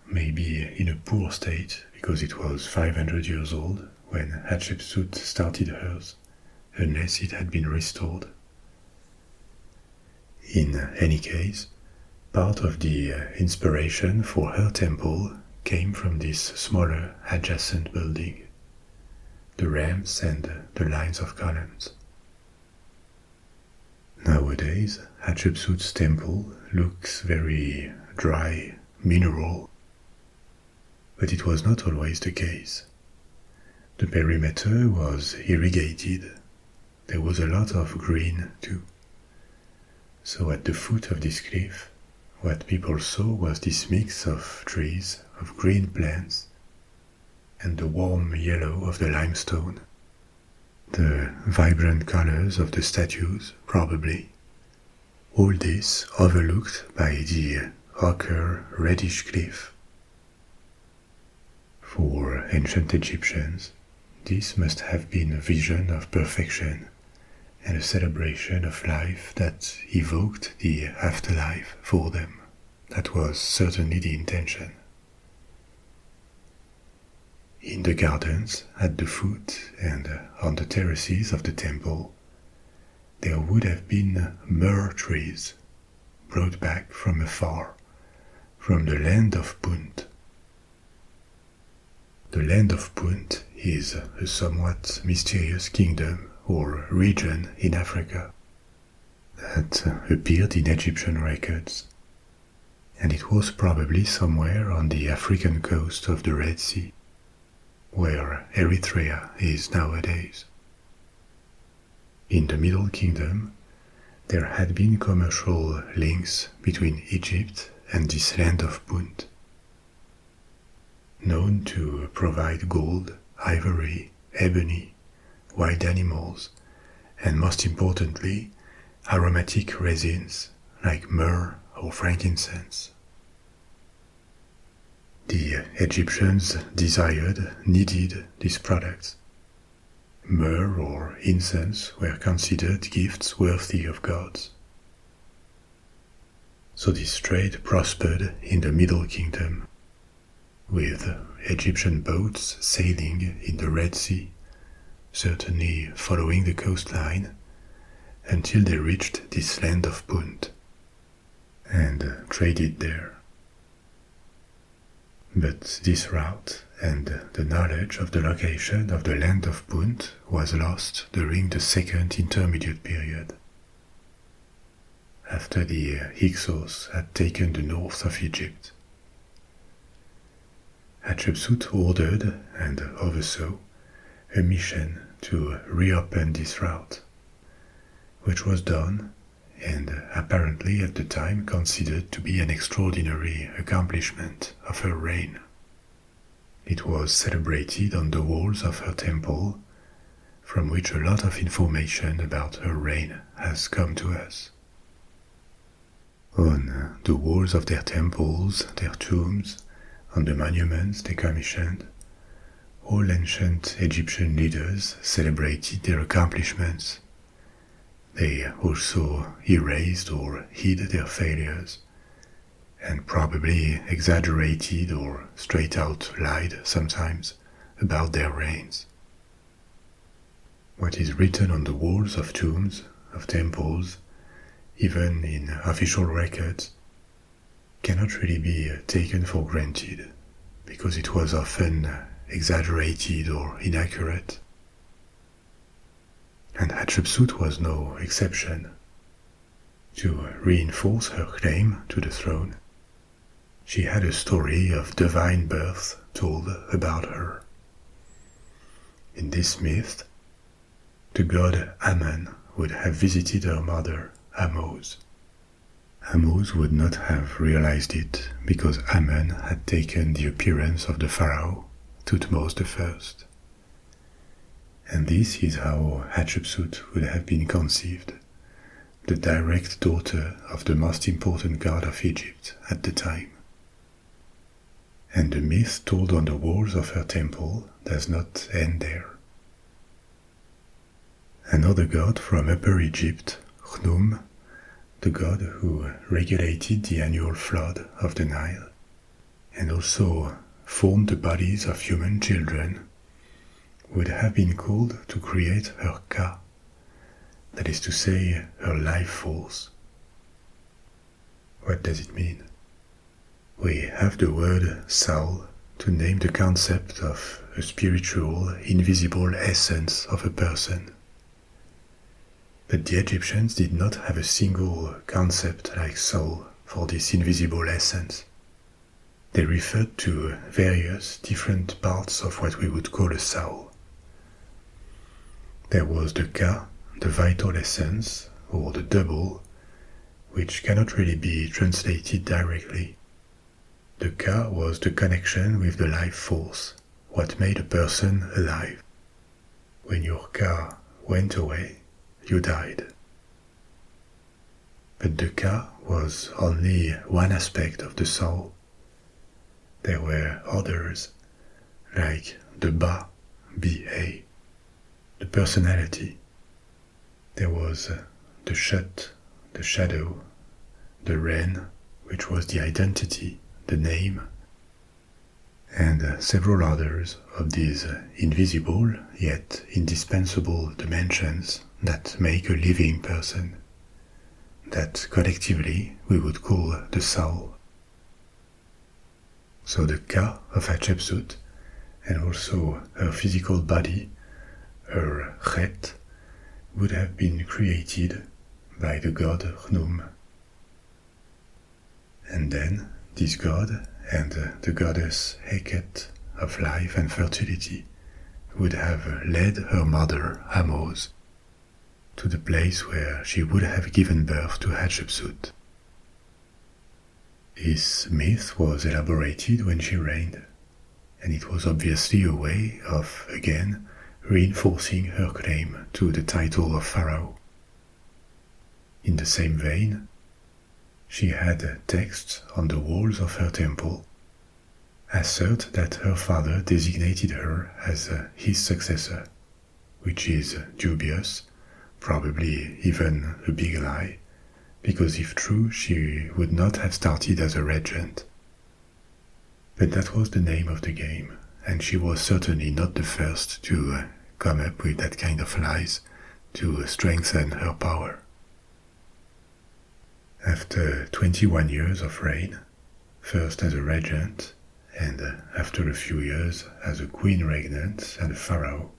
maybe in a poor state because it was 500 years old when Hatshepsut started hers, unless it had been restored. In any case, part of the inspiration for her temple came from this smaller adjacent building, the ramps and the lines of columns. Nowadays, Hatshepsut's temple looks very dry, mineral, but it was not always the case. The perimeter was irrigated. There was a lot of green too. So at the foot of this cliff, what people saw was this mix of trees, of green plants, and the warm yellow of the limestone, the vibrant colors of the statues, probably. All this overlooked by the ochre reddish cliff. For ancient Egyptians, this must have been a vision of perfection and a celebration of life that evoked the afterlife for them. That was certainly the intention. In the gardens, at the foot and on the terraces of the temple, there would have been myrrh trees brought back from afar, from the land of Punt. The land of Punt is a somewhat mysterious kingdom or region in Africa that appeared in Egyptian records, and it was probably somewhere on the African coast of the Red Sea, where Eritrea is nowadays. In the Middle Kingdom, there had been commercial links between Egypt and this land of Punt, known to provide gold, ivory, ebony, wild animals, and most importantly, aromatic resins like myrrh or frankincense. The Egyptians needed these products. Myrrh or incense were considered gifts worthy of gods. So this trade prospered in the Middle Kingdom, with Egyptian boats sailing in the Red Sea, certainly following the coastline, until they reached this land of Punt, and traded there. But this route and the knowledge of the location of the land of Punt was lost during the Second Intermediate Period, after the Hyksos had taken the north of Egypt. Hatshepsut ordered and oversaw a mission to reopen this route, which was done and apparently at the time considered to be an extraordinary accomplishment of her reign. It was celebrated on the walls of her temple, from which a lot of information about her reign has come to us. On the walls of their temples, their tombs, on the monuments they commissioned, all ancient Egyptian leaders celebrated their accomplishments. They also erased or hid their failures, and probably exaggerated or straight out lied sometimes about their reigns. What is written on the walls of tombs, of temples, even in official records, cannot really be taken for granted, because it was often exaggerated or inaccurate. And Hatshepsut was no exception. To reinforce her claim to the throne, she had a story of divine birth told about her. In this myth, the god Ammon would have visited her mother, Ahmose. Ahmose would not have realized it because Ammon had taken the appearance of the pharaoh, Thutmose I. And this is how Hatshepsut would have been conceived, the direct daughter of the most important god of Egypt at the time. And the myth told on the walls of her temple does not end there. Another god from Upper Egypt, Khnum, the god who regulated the annual flood of the Nile, and also formed the bodies of human children, would have been called to create her Ka, that is to say, her life force. What does it mean? We have the word soul to name the concept of a spiritual, invisible essence of a person. But the Egyptians did not have a single concept like soul for this invisible essence. They referred to various different parts of what we would call a soul. There was the Ka, the vital essence, or the double, which cannot really be translated directly. The Ka was the connection with the life force, what made a person alive. When your Ka went away, you died. But the Ka was only one aspect of the soul. There were others, like the Ba, B-A, the personality. There was the Shut, the shadow, the Ren, which was the identity, the name, and several others of these invisible yet indispensable dimensions that make a living person, that collectively we would call the soul. So the Ka of Hatshepsut, and also her physical body, her Chet, would have been created by the god Khnum. And then this god and the goddess Heket of life and fertility would have led her mother, Ahmose, to the place where she would have given birth to Hatshepsut. This myth was elaborated when she reigned, and it was obviously a way of, again, reinforcing her claim to the title of Pharaoh. In the same vein, she had texts on the walls of her temple assert that her father designated her as his successor, which is dubious, probably even a big lie, because if true, she would not have started as a regent. But that was the name of the game, and she was certainly not the first to come up with that kind of lies to strengthen her power. After 21 years of reign, first as a regent, and after a few years as a queen regnant and a pharaoh,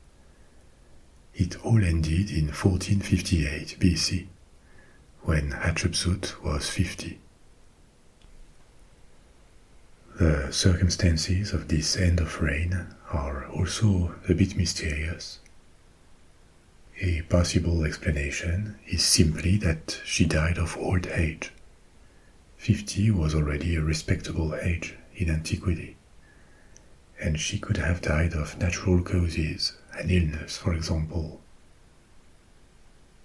it all ended in 1458 BC, when Hatshepsut was 50. The circumstances of this end of reign are also a bit mysterious. A possible explanation is simply that she died of old age. 50 was already a respectable age in antiquity. and she could have died of natural causes, an illness for example.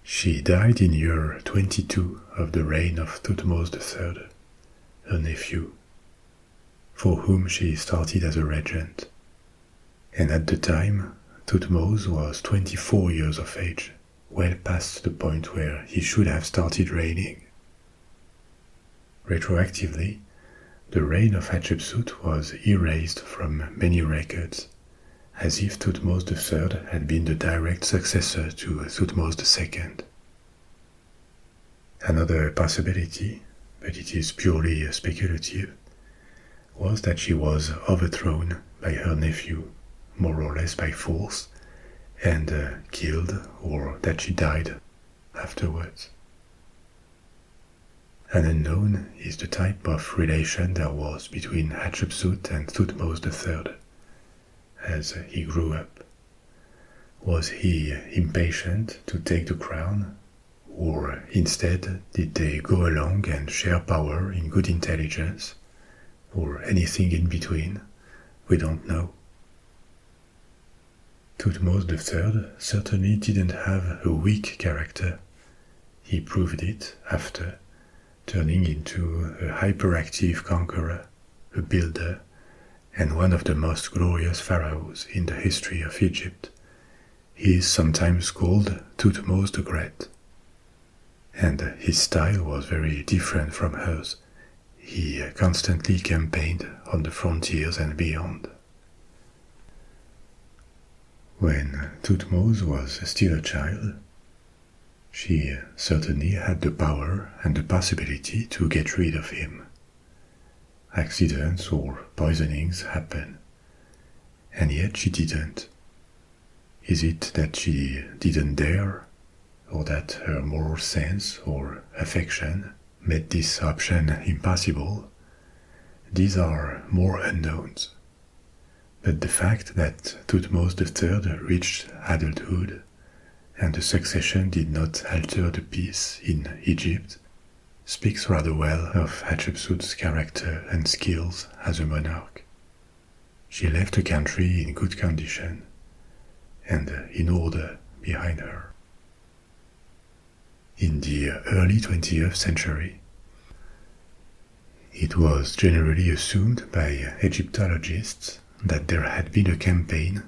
She died in year 22 of the reign of Thutmose III, her nephew, for whom she started as a regent. And at the time, Thutmose was 24 years of age, well past the point where he should have started reigning. Retroactively, the reign of Hatshepsut was erased from many records, as if Thutmose III had been the direct successor to Thutmose II. Another possibility, but it is purely speculative, was that she was overthrown by her nephew, more or less by force, and killed, or that she died afterwards. An unknown is the type of relation there was between Hatshepsut and Thutmose III as he grew up. Was he impatient to take the crown, or instead did they go along and share power in good intelligence, or anything in between? We don't know. Thutmose III certainly didn't have a weak character. He proved it after, turning into a hyperactive conqueror, a builder, and one of the most glorious pharaohs in the history of Egypt. He is sometimes called Thutmose the Great. And his style was very different from hers. He constantly campaigned on the frontiers and beyond. When Thutmose was still a child, she certainly had the power and the possibility to get rid of him. Accidents or poisonings happen, and yet she didn't. Is it that she didn't dare, or that her moral sense or affection made this option impossible? These are more unknowns. But the fact that Thutmose III reached adulthood and the succession did not alter the peace in Egypt speaks rather well of Hatshepsut's character and skills as a monarch. She left the country in good condition and in order behind her. In the early 20th century, it was generally assumed by Egyptologists that there had been a campaign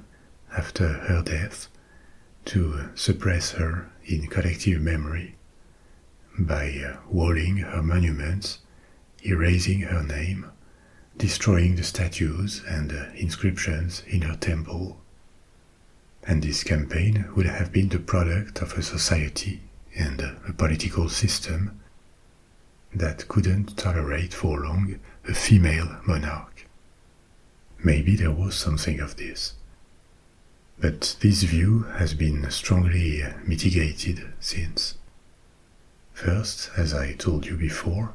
after her death to suppress her in collective memory by walling her monuments, erasing her name, destroying the statues and inscriptions in her temple. And this campaign would have been the product of a society and a political system that couldn't tolerate for long a female monarch. Maybe there was something of this. But this view has been strongly mitigated since. First, as I told you before,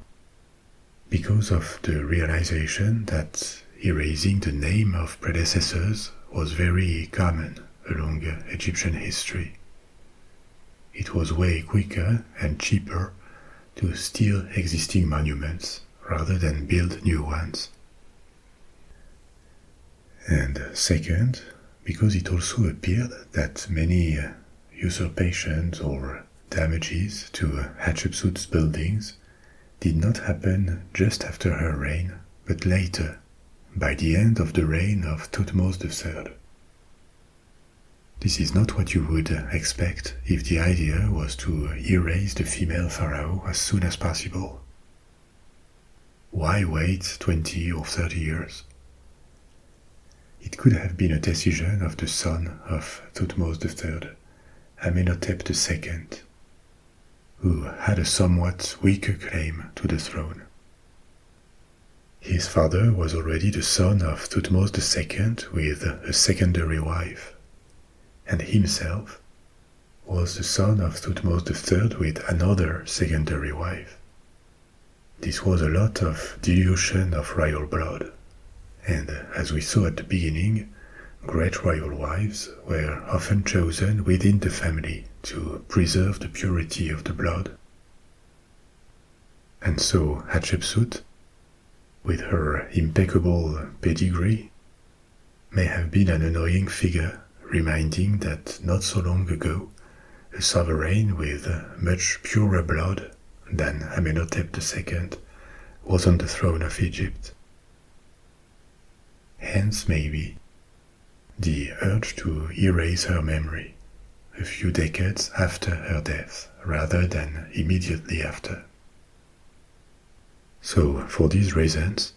because of the realization that erasing the name of predecessors was very common along Egyptian history. It was way quicker and cheaper to steal existing monuments rather than build new ones. And second, because it also appeared that many usurpations or damages to Hatshepsut's buildings did not happen just after her reign, but later, by the end of the reign of Thutmose III. This is not what you would expect if the idea was to erase the female pharaoh as soon as possible. Why wait 20 or 30 years? It could have been a decision of the son of Thutmose III, Amenhotep II, who had a somewhat weaker claim to the throne. His father was already the son of Thutmose II with a secondary wife, and himself was the son of Thutmose III with another secondary wife. This was a lot of dilution of royal blood. And as we saw at the beginning, great royal wives were often chosen within the family to preserve the purity of the blood. And so Hatshepsut, with her impeccable pedigree, may have been an annoying figure, reminding that not so long ago a sovereign with much purer blood than Amenhotep II was on the throne of Egypt. Hence, maybe, the urge to erase her memory a few decades after her death rather than immediately after. So, for these reasons,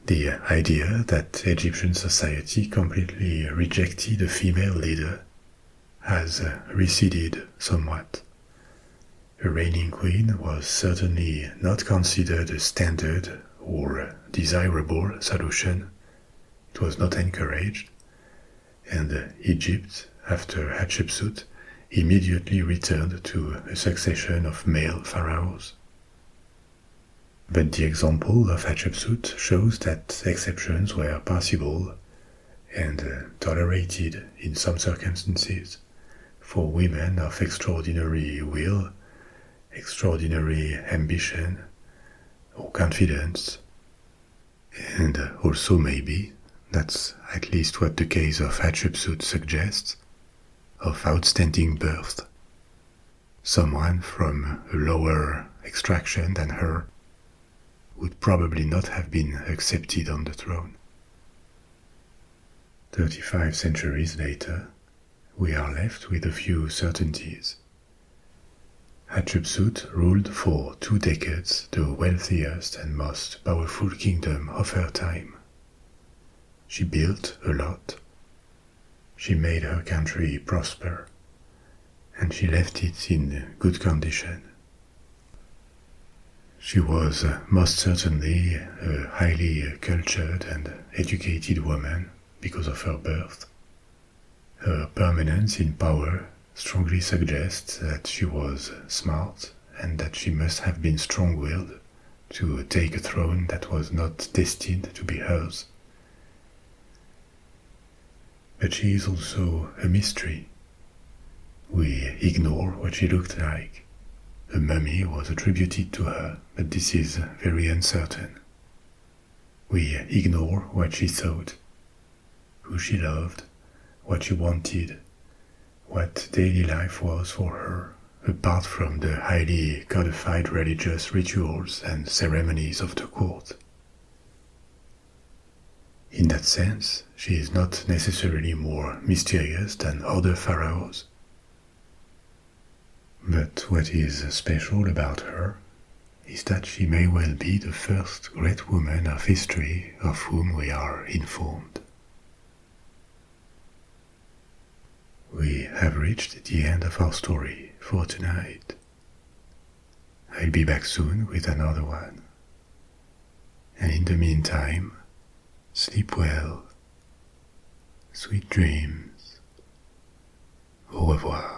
the idea that Egyptian society completely rejected a female leader has receded somewhat. A reigning queen was certainly not considered a standard or desirable solution. It was not encouraged, and Egypt, after Hatshepsut, immediately returned to a succession of male pharaohs. But the example of Hatshepsut shows that exceptions were possible and tolerated in some circumstances for women of extraordinary will, extraordinary ambition, or confidence, and also maybe, that's at least what the case of Hatshepsut suggests, of outstanding birth. Someone from a lower extraction than her would probably not have been accepted on the throne. 35 centuries later, we are left with a few certainties. Hatshepsut ruled for 2 decades the wealthiest and most powerful kingdom of her time. She built a lot. She made her country prosper, and she left it in good condition. She was most certainly a highly cultured and educated woman because of her birth. Her permanence in power strongly suggests that she was smart and that she must have been strong-willed to take a throne that was not destined to be hers. But she is also a mystery. We ignore what she looked like. A mummy was attributed to her, but this is very uncertain. We ignore what she thought, who she loved, what she wanted, what daily life was for her, apart from the highly codified religious rituals and ceremonies of the court. In that sense, she is not necessarily more mysterious than other pharaohs. But what is special about her is that she may well be the first great woman of history of whom we are informed. We have reached the end of our story for tonight. I'll be back soon with another one. And in the meantime, sleep well, sweet dreams, au revoir.